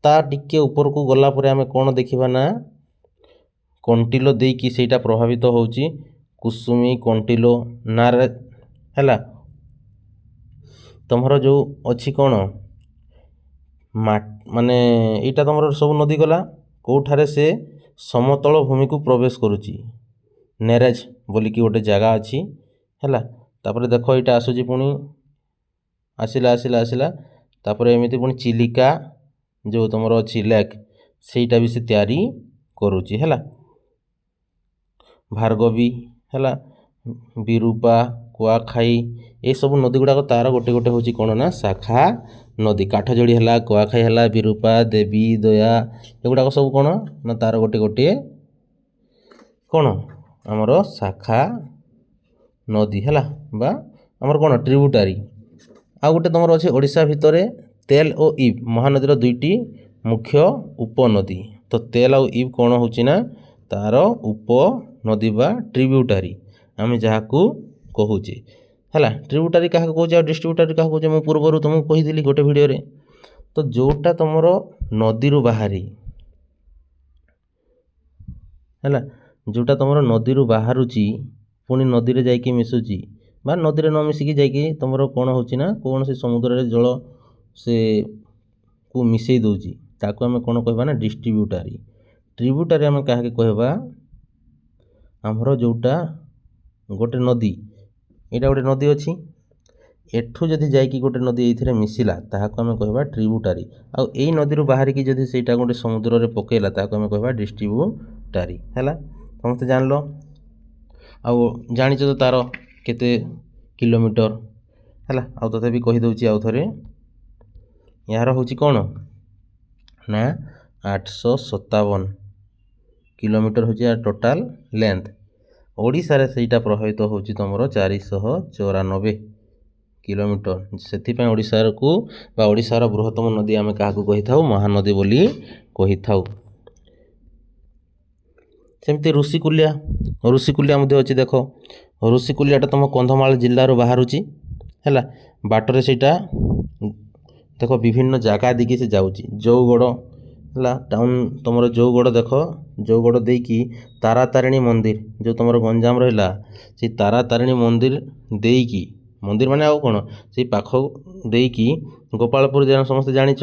ତା ଟିକେ ଉପରକୁ ଗଲା ପରେ ଆମେ କ'ଣ ଦେଖିବା ନା କଣ୍ଟିଲୋ ଦେଇକି ସେଇଟା ପ୍ରଭାବିତ ହେଉଛି କୁସୁମୀ କଣ୍ଟିଲୋ ନାଁରେ ହେଲା। ତୁମର ଯେଉଁ ଅଛି କ'ଣ ମାନେ ଏଇଟା ତୁମର ସବୁ ନଦୀ ଗଲା କେଉଁଠାରେ ସେ ସମତଳ ଭୂମିକୁ ପ୍ରବେଶ କରୁଛି, ନେରେଜ ବୋଲିକି ଗୋଟେ ଜାଗା ଅଛି ହେଲା। ତାପରେ ଦେଖ ଏଇଟା ଆସୁଛି ପୁଣି ଆସିଲା ତାପରେ ଏମିତି ପୁଣି ଚିଲିକା ଯେଉଁ ତୁମର ଅଛି ଲେକ୍, ସେଇଟା ବି ସେ ତିଆରି କରୁଛି ହେଲା। ଭାର୍ଗବୀ ହେଲା, ବିରୁପା, କୁଆଖାଇ, ଏସବୁ ନଦୀ ଗୁଡ଼ାକ ତାର ଗୋଟେ ଗୋଟେ ହେଉଛି କ'ଣ ନା ଶାଖା ନଦୀ। କାଠଯୋଡ଼ି ହେଲା, କୁଆଖାଇ ହେଲା, ବିରୁପା, ଦେବୀ, ଦୟା, ଏଗୁଡ଼ାକ ସବୁ କ'ଣ ନା ତାର ଗୋଟେ ଗୋଟିଏ କ'ଣ ଆମର ଶାଖା ନଦୀ ହେଲା, ବା ଆମର କ'ଣ ଟ୍ରିବ୍ୟୁଟାରି। ଆଉ ଗୋଟେ ତୁମର ଅଛି ଓଡ଼ିଶା ଭିତରେ ତେଲ ଓ ଇବ୍ ମହାନଦୀର ଦୁଇଟି ମୁଖ୍ୟ ଉପନଦୀ। ତ ତେଲ ଆଉ ଇବ୍ କ'ଣ ହେଉଛି ନା ତାର ଉପନଦୀ ବା ଟ୍ରିବ୍ୟୁଟାରି ଆମେ ଯାହାକୁ କହୁଛେ ହେଲା। ଟ୍ରିବ୍ୟୁଟାରି କାହାକୁ କହୁଛେ ଆଉ ଡିଷ୍ଟ୍ରିବ୍ୟୁଟାରି କାହାକୁ କହୁଛେ ମୁଁ ପୂର୍ବରୁ ତୁମକୁ କହିଥିଲି ଗୋଟେ ଭିଡ଼ିଓରେ। ତ ଯେଉଁଟା ତୁମର ନଦୀରୁ ବାହାରି ହେଲା, ଯେଉଁଟା ତୁମର ନଦୀରୁ ବାହାରୁଛି ପୁଣି ନଦୀରେ ଯାଇକି ମିଶୁଛି, ବା ନଦୀରେ ନ ମିଶିକି ଯାଇକି ତୁମର କ'ଣ ହେଉଛି ନା କୌଣସି ସମୁଦ୍ରରେ ଜଳ ସେ କୁ ମିଶାଇ ଦେଉଛି, ତାକୁ ଆମେ କ'ଣ କହିବା ନା ଡିଷ୍ଟ୍ରିବ୍ୟୁଟାରି। ଟ୍ରିବ୍ୟୁଟାରି ଆମେ କାହାକୁ କହିବା ଆମର ଯେଉଁଟା ଗୋଟେ ନଦୀ, ଏଇଟା ଗୋଟେ ନଦୀ ଅଛି, ଏଠୁ ଯଦି ଯାଇକି ଗୋଟେ ନଦୀ ଏଇଥିରେ ମିଶିଲା ତାହାକୁ ଆମେ କହିବା ଟ୍ରିବ୍ୟୁଟାରି। ଆଉ ଏଇ ନଦୀରୁ ବାହାରିକି ଯଦି ସେଇଟା ଗୋଟେ ସମୁଦ୍ରରେ ପକାଇଲା ତାହାକୁ ଆମେ କହିବା ଡିଷ୍ଟ୍ରିବ୍ୟୁଟାରି ହେଲା। ସମସ୍ତେ ଜାଣିଲ। ଆଉ ଜାଣିଛ ତ ତାର କେତେ କିଲୋମିଟର ହେଲା। ଆଉ ତଥାପି କହିଦେଉଛି ଆଉ ଥରେ, ଏହାର ହେଉଛି କ'ଣ ନା 857 କିଲୋମିଟର ହେଉଛି ୟାର ଟୋଟାଲ ଲେନ୍ଥ। ଓଡ଼ିଶାରେ ସେଇଟା ପ୍ରଭାବିତ ହେଉଛି ତୁମର 494 କିଲୋମିଟର। ସେଥିପାଇଁ ଓଡ଼ିଶାକୁ ବା ଓଡ଼ିଶାର ବୃହତ୍ତମ ନଦୀ ଆମେ କାହାକୁ କହିଥାଉ ମହାନଦୀ ବୋଲି କହିଥାଉ। ସେମିତି ଋଷିକୁଲିଆ ମଧ୍ୟ ଅଛି। ଦେଖ ଋଷିକୁଲିଆଟା ତୁମ କନ୍ଧମାଳ ଜିଲ୍ଲାରୁ ବାହାରୁଛି ହେଲା। ବାଟରେ ସେଇଟା ଦେଖ ବିଭିନ୍ନ ଜାଗା ଦେଇକି ସେ ଯାଉଛି। ଜଉଗଡ଼ ହେଲା ଟାଉନ୍ ତୁମର ଜଉଗଡ଼, ଦେଖ ଜଉଗଡ଼ ଦେଇକି ତାରାତାରିଣୀ ମନ୍ଦିର ଯେଉଁ ତୁମର ଗଞ୍ଜାମ ରହିଲା, ସେଇ ତାରାତାରିଣୀ ମନ୍ଦିର ଦେଇକି, ମନ୍ଦିର ମାନେ ଆଉ କ'ଣ ସେଇ ପାଖ ଦେଇକି ଗୋପାଳପୁର ସମସ୍ତେ ଜାଣିଛ,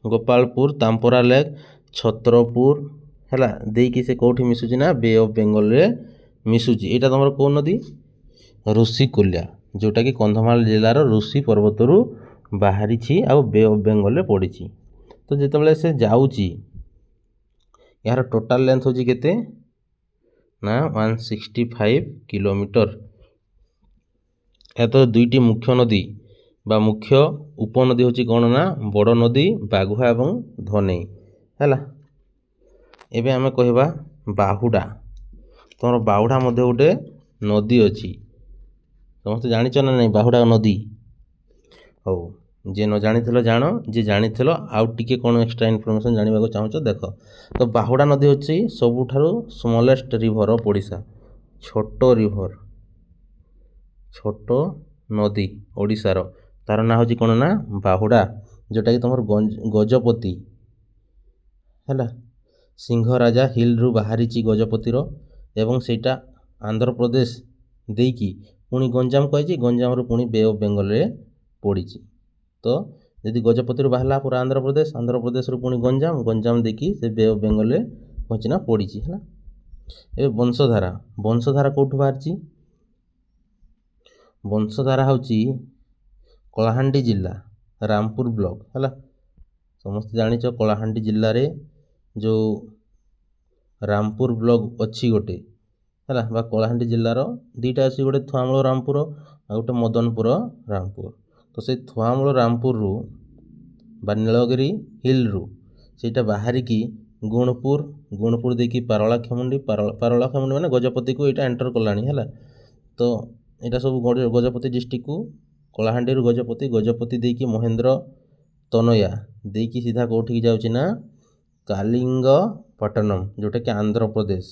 ଗୋପାଳପୁର, ତାମ୍ପରା ଲେକ୍, ଛତ୍ରପୁର ହେଲା ଦେଇକି ସେ କେଉଁଠି ମିଶୁଛି ନା ବେ ଅଫ୍ ବେଙ୍ଗଲରେ ମିଶୁଛି। ଏଇଟା ତୁମର କେଉଁ ନଦୀ ଋଷିକୁଲିଆ, ଯେଉଁଟାକି କନ୍ଧମାଳ ଜିଲ୍ଲାର ଋଷି ପର୍ବତରୁ ବାହାରିଛି ଆଉ ବେ ଅଫ୍ ବେଙ୍ଗଲରେ ପଡ଼ିଛି। ତ ଯେତେବେଳେ ସେ ଯାଉଛି ଏହାର ଟୋଟାଲ ଲେନ୍ଥ ହେଉଛି କେତେ ନା 165 କିଲୋମିଟର। ଏହା ତ ଦୁଇଟି ମୁଖ୍ୟ ନଦୀ ବା ମୁଖ୍ୟ ଉପନଦୀ ହେଉଛି କ'ଣ ନା ବଡ଼ ନଦୀ ବାଘୁଆ ଏବଂ ଧନେଇ ହେଲା। ଏବେ ଆମେ କହିବା ବାହୁଡ଼ା। ତୁମର ବାହୁଡ଼ା ମଧ୍ୟ ଗୋଟେ ନଦୀ ଅଛି, ସମସ୍ତେ ଜାଣିଛ ନା ନାହିଁ ବାହୁଡ଼ା ନଦୀ? ହଉ, ଯିଏ ନ ଜାଣିଥିଲ ଜାଣ, ଯିଏ ଜାଣିଥିଲ ଆଉ ଟିକେ କ'ଣ ଏକ୍ସଟ୍ରା ଇନଫର୍ମେସନ୍ ଜାଣିବାକୁ ଚାହୁଁଛ ଦେଖ। ତ ବାହୁଡ଼ା ନଦୀ ହେଉଛି ସବୁଠାରୁ ସ୍ମଲେଷ୍ଟ ରିଭର ଅଫ୍ ଓଡ଼ିଶା, ଛୋଟ ନଦୀ ଓଡ଼ିଶାର। ତାର ନାଁ ହେଉଛି କ'ଣ ନା ବାହୁଡ଼ା, ଯେଉଁଟାକି ତୁମର ଗଜପତି ହେଲା ସିଂହରାଜା ହିଲ୍ରୁ ବାହାରିଛି ଗଜପତିର, ଏବଂ ସେଇଟା ଆନ୍ଧ୍ରପ୍ରଦେଶ ଦେଇକି ପୁଣି ଗଞ୍ଜାମକୁ ଆସିଛି, ଗଞ୍ଜାମରୁ ପୁଣି ବେ ଅଫ୍ ବେଙ୍ଗଲରେ ପଡ଼ିଛି। ତ ଯଦି ଗଜପତିରୁ ବାହାରିଲା ପୁରା ଆନ୍ଧ୍ରପ୍ରଦେଶରୁ ପୁଣି ଗଞ୍ଜାମ ଦେଇକି ସେ ବେ ଅଫ୍ ବେଙ୍ଗଲରେ ପହଞ୍ଚି ନା ପଡ଼ିଛି ହେଲା। ଏବେ ବଂଶଧାରା କେଉଁଠୁ ବାହାରିଛି? ବଂଶଧାରା ହେଉଛି କଳାହାଣ୍ଡି ଜିଲ୍ଲା ରାମପୁର ବ୍ଲକ ହେଲା। ସମସ୍ତେ ଜାଣିଛ କଳାହାଣ୍ଡି ଜିଲ୍ଲାରେ ଯେଉଁ ରାମପୁର ବ୍ଲକ ଅଛି ଗୋଟେ ହେଲା, ବା କଳାହାଣ୍ଡି ଜିଲ୍ଲାର ଦୁଇଟା ଅଛି, ଗୋଟେ ଥୁଆମୂଳ ରାମପୁର ଆଉ ଗୋଟେ ମଦନପୁର ରାମପୁର। ତ ସେଇ ଥୁଆମୂଳ ରାମପୁରରୁ ବା ନୀଳଗିରି ହିଲ୍ରୁ ସେଇଟା ବାହାରିକି ଗୁଣପୁର ଦେଇକି ପାରଳାଖେମୁଣ୍ଡି ମାନେ ଗଜପତିକୁ ଏଇଟା ଏଣ୍ଟର କଲାଣି ହେଲା। ତ ଏଇଟା ସବୁ ଗଜପତି ଡିଷ୍ଟ୍ରିକ୍ଟକୁ, କଳାହାଣ୍ଡିରୁ ଗଜପତି ଦେଇକି ମହେନ୍ଦ୍ର ତନୟା ଦେଇକି ସିଧା କେଉଁଠିକି ଯାଉଛି ନା କାଲିଙ୍ଗପଟନମ୍, ଯେଉଁଟାକି Andhra Pradesh,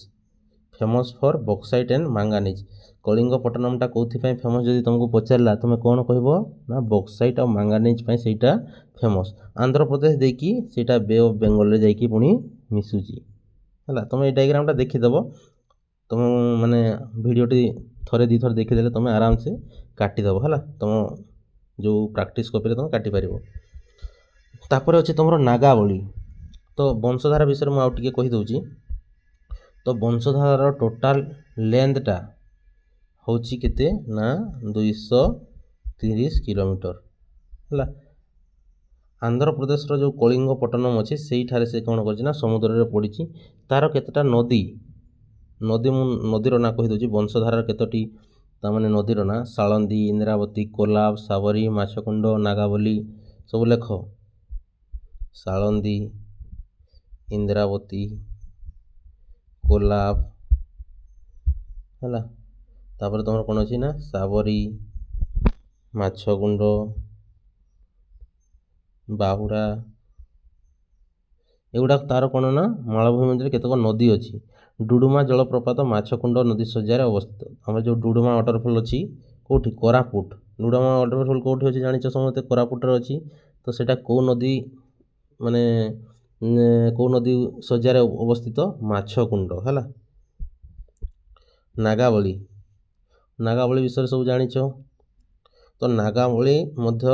famous for bauxite and manganese. କଳିଙ୍ଗପଟନମ୍ଟା କେଉଁଥିପାଇଁ ଫେମସ୍ ଯଦି ତୁମକୁ ପଚାରିଲା ତୁମେ କ'ଣ କହିବ ନା ବକ୍ସାଇଟ୍ ଆଉ ମାଙ୍ଗାନିଜ୍ ପାଇଁ ସେଇଟା ଫେମସ୍। ଆନ୍ଧ୍ରପ୍ରଦେଶ ଦେଇକି ସେଇଟା ବେ ଅଫ୍ ବେଙ୍ଗଲରେ ଯାଇକି ପୁଣି ମିଶୁଛି ହେଲା। ତୁମେ ଏଇ ଡାଇଗ୍ରାମଟା ଦେଖିଦେବ, ତୁମ ମାନେ ଭିଡ଼ିଓଟି ଥରେ ଦୁଇଥର ଦେଖିଦେଲେ ତୁମେ ଆରାମସେ କାଟିଦେବ ହେଲା। ତୁମ ଯେଉଁ ପ୍ରାକ୍ଟିସ୍ କପିରେ ତୁମେ କାଟିପାରିବ। ତାପରେ ଅଛି ତୁମର ନାଗାବଳୀ। ତ ବଂଶଧାରା ବିଷୟରେ ମୁଁ ଆଉ ଟିକେ କହିଦେଉଛି। ତ ବଂଶଧାରାର ଟୋଟାଲ୍ ଲେନ୍ଥଟା ହେଉଛି କେତେ ନା 230 କିଲୋମିଟର ହେଲା। ଆନ୍ଧ୍ରପ୍ରଦେଶର ଯେଉଁ କଳିଙ୍ଗପଟନମ୍ ଅଛି ସେଇଠାରେ ସେ କ'ଣ କରିଛି ନା ସମୁଦ୍ରରେ ପଡ଼ିଛି। ତା'ର କେତେଟା ନଦୀର ନାଁ କହିଦେଉଛି। ବଂଶଧାରାର କେତୋଟି ତାମାନେ ନଦୀର ନାଁ: ସାଳନ୍ଦୀ, ଇନ୍ଦ୍ରାବତୀ, କୋଲାବ, ସାବରୀ, ମାଛକୁଣ୍ଡ, ନାଗାବଳୀ। ସବୁ ଲେଖ: ସାଳନ୍ଦୀ, ଇନ୍ଦ୍ରାବତୀ, କୋଲାବ ହେଲା। ତାପରେ ତୁମର କ'ଣ ଅଛି ନା ସାବରୀ, ମାଛକୁଣ୍ଡ, ବାହୁଡ଼ା। ଏଗୁଡ଼ାକ ତା'ର କ'ଣ ନା ମାଳଭୂମି ମଧ୍ୟରେ କେତେକ ନଦୀ ଅଛି। ଡୁଡୁମା ଜଳପ୍ରପାତ ମାଛକୁଣ୍ଡ ନଦୀ ଶଯ୍ୟାରେ ଅବସ୍ଥିତ। ଆମର ଯେଉଁ ଡୁଡୁମା ୱାଟରଫଲ୍ ଅଛି କେଉଁଠି? କୋରାପୁଟ। ଡୁଡୁମା ୱାଟରଫଲ୍ କେଉଁଠି ଅଛି ଜାଣିଛ ସମସ୍ତେ? କୋରାପୁଟରେ ଅଛି। ତ ସେଇଟା କେଉଁ ନଦୀ ମାନେ କେଉଁ ନଦୀ ଶଯ୍ୟାରେ ଅବସ୍ଥିତ? ମାଛକୁଣ୍ଡ ହେଲା। ନାଗାବଳୀ ବିଷୟରେ ସବୁ ଜାଣିଛ। ତ ନାଗାବଳୀ ମଧ୍ୟ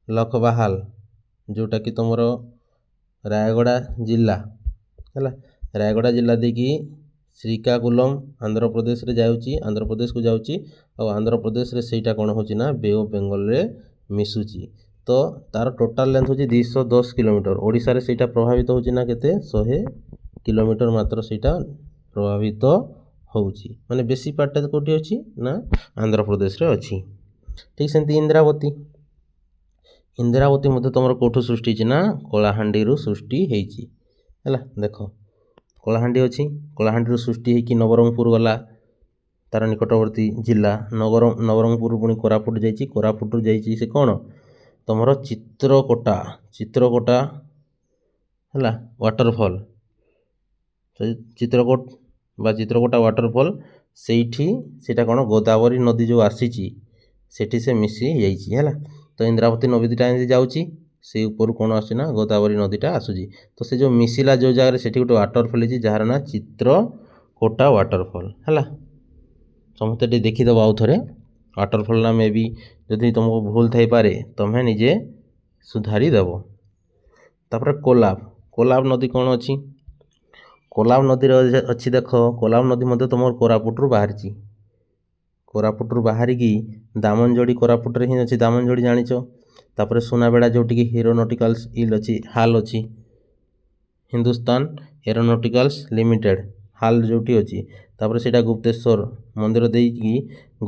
ଲଖବାହାଲ, ଯେଉଁଟାକି ତୁମର ରାୟଗଡ଼ା ଜିଲ୍ଲା ହେଲା। ରାୟଗଡ଼ା ଜିଲ୍ଲା ଦେଇକି ଶ୍ରୀକାକୁଲମ୍ ଆନ୍ଧ୍ରପ୍ରଦେଶକୁ ଯାଉଛି ଆଉ ଆନ୍ଧ୍ରପ୍ରଦେଶରେ ସେଇଟା କ'ଣ ହେଉଛି ନା ବେ ଅଫ୍ ବେଙ୍ଗଲରେ ମିଶୁଛି। ତ ତା'ର ଟୋଟାଲ୍ ଲେନ୍ଥ ହେଉଛି 210 କିଲୋମିଟର। ଓଡ଼ିଶାରେ ସେଇଟା ପ୍ରଭାବିତ ହେଉଛି ନା କେତେ? 100 କିଲୋମିଟର ମାତ୍ର ସେଇଟା ପ୍ରଭାବିତ ହେଉଛି। ମାନେ ବେଶୀ ପାର୍ଟଟା କେଉଁଠି ଅଛି ନା ଆନ୍ଧ୍ରପ୍ରଦେଶରେ ଅଛି। ଠିକ୍ ସେମିତି ଇନ୍ଦ୍ରାବତୀ ମଧ୍ୟ ତୁମର କେଉଁଠୁ ସୃଷ୍ଟି ହେଇଛି ନା କଳାହାଣ୍ଡିରୁ ସୃଷ୍ଟି ହେଇଛି ହେଲା। ଦେଖ କଳାହାଣ୍ଡି ଅଛି, କଳାହାଣ୍ଡିରୁ ସୃଷ୍ଟି ହେଇକି ନବରଙ୍ଗପୁର ଗଲା, ତା'ର ନିକଟବର୍ତ୍ତୀ ଜିଲ୍ଲା। ନବରଙ୍ଗପୁର ପୁଣି କୋରାପୁଟ ଯାଇଛି, କୋରାପୁଟରୁ ଯାଇଛି ସେ କ'ଣ ତୁମର ଚିତ୍ରକୋଟା ହେଲା ୱାଟରଫଲ୍। ଚିତ୍ରକୋଟା ୱାଟରଫଲ୍ ସେଇଟା କ'ଣ ଗୋଦାବରୀ ନଦୀ ଯେଉଁ ଆସିଛି ସେଠି ସେ ମିଶି ଯାଇଛି ହେଲା। ତ ଇନ୍ଦ୍ରାବତୀ ନଦୀଟା ଏମିତି ଯାଉଛି, ସେଇ ଉପରୁ କ'ଣ ଆସୁଛି ନା ଗୋଦାବରୀ ନଦୀଟା ଆସୁଛି। ତ ସେ ଯେଉଁ ମିଶିଲା ଯେଉଁ ଜାଗାରେ ସେଠି ଗୋଟେ ୱାଟରଫଲ୍ ହେଇଛି ଯାହାର ନାଁ ଚିତ୍ରକୋଟା ୱାଟରଫଲ୍ ହେଲା। ସମସ୍ତେ ଟିକେ ଦେଖିଦେବ ଆଉ ଥରେ। ୱାଟରଫଲ୍ ନା ମେ ବି ଯଦି ତୁମକୁ ଭୁଲ ଥାଇପାରେ ତୁମେ ନିଜେ ସୁଧାରି ଦେବ। ତାପରେ କୋଲାବ ନଦୀ କ'ଣ ଅଛି? କୋଲାବ ନଦୀରେ ଅଛି ଦେଖ, କୋଲାବ ନଦୀ ମଧ୍ୟ ତୁମର କୋରାପୁଟରୁ ବାହାରିଛି। କୋରାପୁଟରୁ ବାହାରିକି ଦାମନଯୋଡ଼ି, କୋରାପୁଟରେ ହିଁ ଅଛି ଦାମନଯୋଡ଼ି ଜାଣିଛ। ତାପରେ ସୁନାବେଡ଼ା ଯେଉଁଠିକି ଏରୋନଟିକାଲ୍ସ ହାଲ୍ ଅଛି, ହିନ୍ଦୁସ୍ତାନ ଏରୋନଟିକାଲ୍ସ ଲିମିଟେଡ଼ ହାଲ୍ ଯେଉଁଠି ଅଛି। ତାପରେ ସେଇଟା ଗୁପ୍ତେଶ୍ୱର ମନ୍ଦିର ଦେଇକି,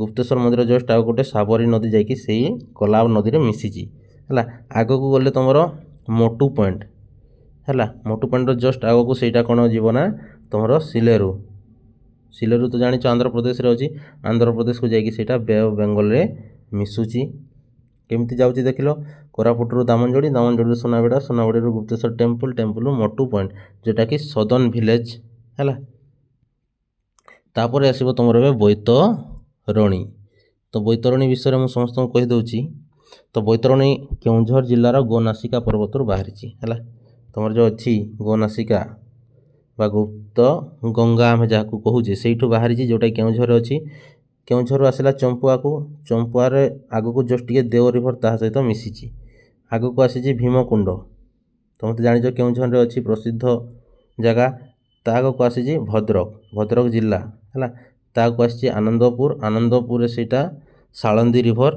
ଗୁପ୍ତେଶ୍ୱର ମନ୍ଦିର ଜଷ୍ଟ ଆଉ ଗୋଟେ ସାବରୀ ନଦୀ ଯାଇକି ସେଇ କୋଲାବ ନଦୀରେ ମିଶିଛି ହେଲା। ଆଗକୁ ଗଲେ ତୁମର ମୋଟୁ ପଏଣ୍ଟ ହେଲା। ମୋଟୁ ପଏଣ୍ଟର ଜଷ୍ଟ ଆଗକୁ ସେଇଟା କ'ଣ ଯିବ ନା ତୁମର ସିଲେରୁ ତ ଜାଣିଛ ଆନ୍ଧ୍ରପ୍ରଦେଶରେ ଅଛି। ଆନ୍ଧ୍ରପ୍ରଦେଶକୁ ଯାଇକି ସେଇଟା ବେ ଅଫ୍ ବେଙ୍ଗଲରେ ମିଶୁଛି। କେମିତି ଯାଉଛି ଦେଖିଲ? କୋରାପୁଟରୁ ଦାମନଯୋଡ଼ିରୁ ସୁନାବେଡ଼ାରୁ ଗୁପ୍ତେଶ୍ୱର ଟେମ୍ପଲରୁ ମୋଟୁ ପଏଣ୍ଟ, ଯେଉଁଟାକି ସଦର୍ନ ଭିଲେଜ ହେଲା। ତାପରେ ଆସିବ ତୁମର ଏବେ ବୈତରଣୀ। ତ ବୈତରଣୀ ବିଷୟରେ ମୁଁ ସମସ୍ତଙ୍କୁ କହିଦେଉଛି। ତ ବୈତରଣୀ କେଉଁଝର ଜିଲ୍ଲାର ଗୋନାସିକା ପର୍ବତରୁ ବାହାରିଛି ହେଲା। ତୁମର ଯେଉଁ ଅଛି ଗୋନାସିକା ବା ଗୁପ୍ତ ଗଙ୍ଗା ଆମେ ଯାହାକୁ କହୁଛେ ସେଇଠୁ ବାହାରିଛି, ଯେଉଁଟାକି କେଉଁଝରରେ ଅଛି। କେଉଁଝରରୁ ଆସିଲା ଚମ୍ପୁଆରେ ଆଗକୁ ଜଷ୍ଟ ଟିକେ ଦେଓ ରିଭର ତାହା ସହିତ ମିଶିଛି। ଆଗକୁ ଆସିଛି ଭୀମକୁଣ୍ଡ, ତୁମେ ଜାଣିଛ କେଉଁଝରରେ ଅଛି ପ୍ରସିଦ୍ଧ ଜାଗା। ତା ଆଗକୁ ଆସିଛି ଭଦ୍ରକ ଜିଲ୍ଲା ହେଲା। ତା ଆଗକୁ ଆସିଛି ଆନନ୍ଦପୁରରେ ସେଇଟା ଶାଳନ୍ଦୀ ରିଭର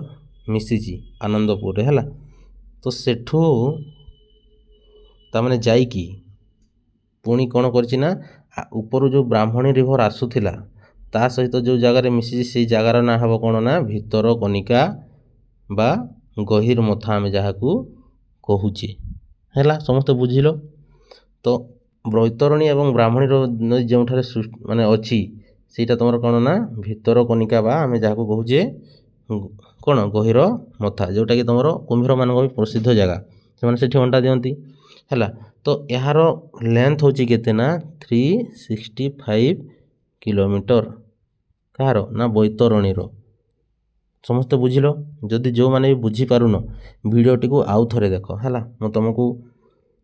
ମିଶିଛି ଆନନ୍ଦପୁରରେ ହେଲା। ତ ସେଠୁ ତାମାନେ ଯାଇକି ପୁଣି କ'ଣ କରିଛି ନା ଉପରୁ ଯେଉଁ ବ୍ରାହ୍ମଣୀ ରିଭର ଆସୁଥିଲା ତା ସହିତ ଯେଉଁ ଜାଗାରେ ମିଶିଛି ସେଇ ଜାଗାର ନାଁ ହେବ କ'ଣ ନା ଭିତରକନିକା ବା ଗହିରମଥା ଆମେ ଯାହାକୁ କହୁଛେ। ହେଲା, ସମସ୍ତେ ବୁଝିଲ। ତ ବୈତରଣୀ ଏବଂ ବ୍ରାହ୍ମଣୀର ନଦୀ ଯେଉଁଠାରେ ମାନେ ଅଛି ସେଇଟା ତୁମର କ'ଣ ନା ଭିତରକନିକା ବା ଆମେ ଯାହାକୁ କହୁଛେ କ'ଣ ଗହିରମଥା, ଯେଉଁଟାକି ତୁମର କୁମ୍ଭୀରମାନଙ୍କ ପାଇଁ ପ୍ରସିଦ୍ଧ ଜାଗା, ସେମାନେ ସେଠି ଅଣ୍ଡା ଦିଅନ୍ତି। ହେଲା, ତ ଏହାର ଲେନ୍ଥ ହେଉଛି କେତେ ନା 365 କିଲୋମିଟର। କାହାର ନା ବୈତରଣୀର। ସମସ୍ତେ ବୁଝିଲ। ଯଦି ଯେଉଁମାନେ ବି ବୁଝିପାରୁନ ଭିଡ଼ିଓଟିକୁ ଆଉ ଥରେ ଦେଖ। ହେଲା, ମୁଁ ତୁମକୁ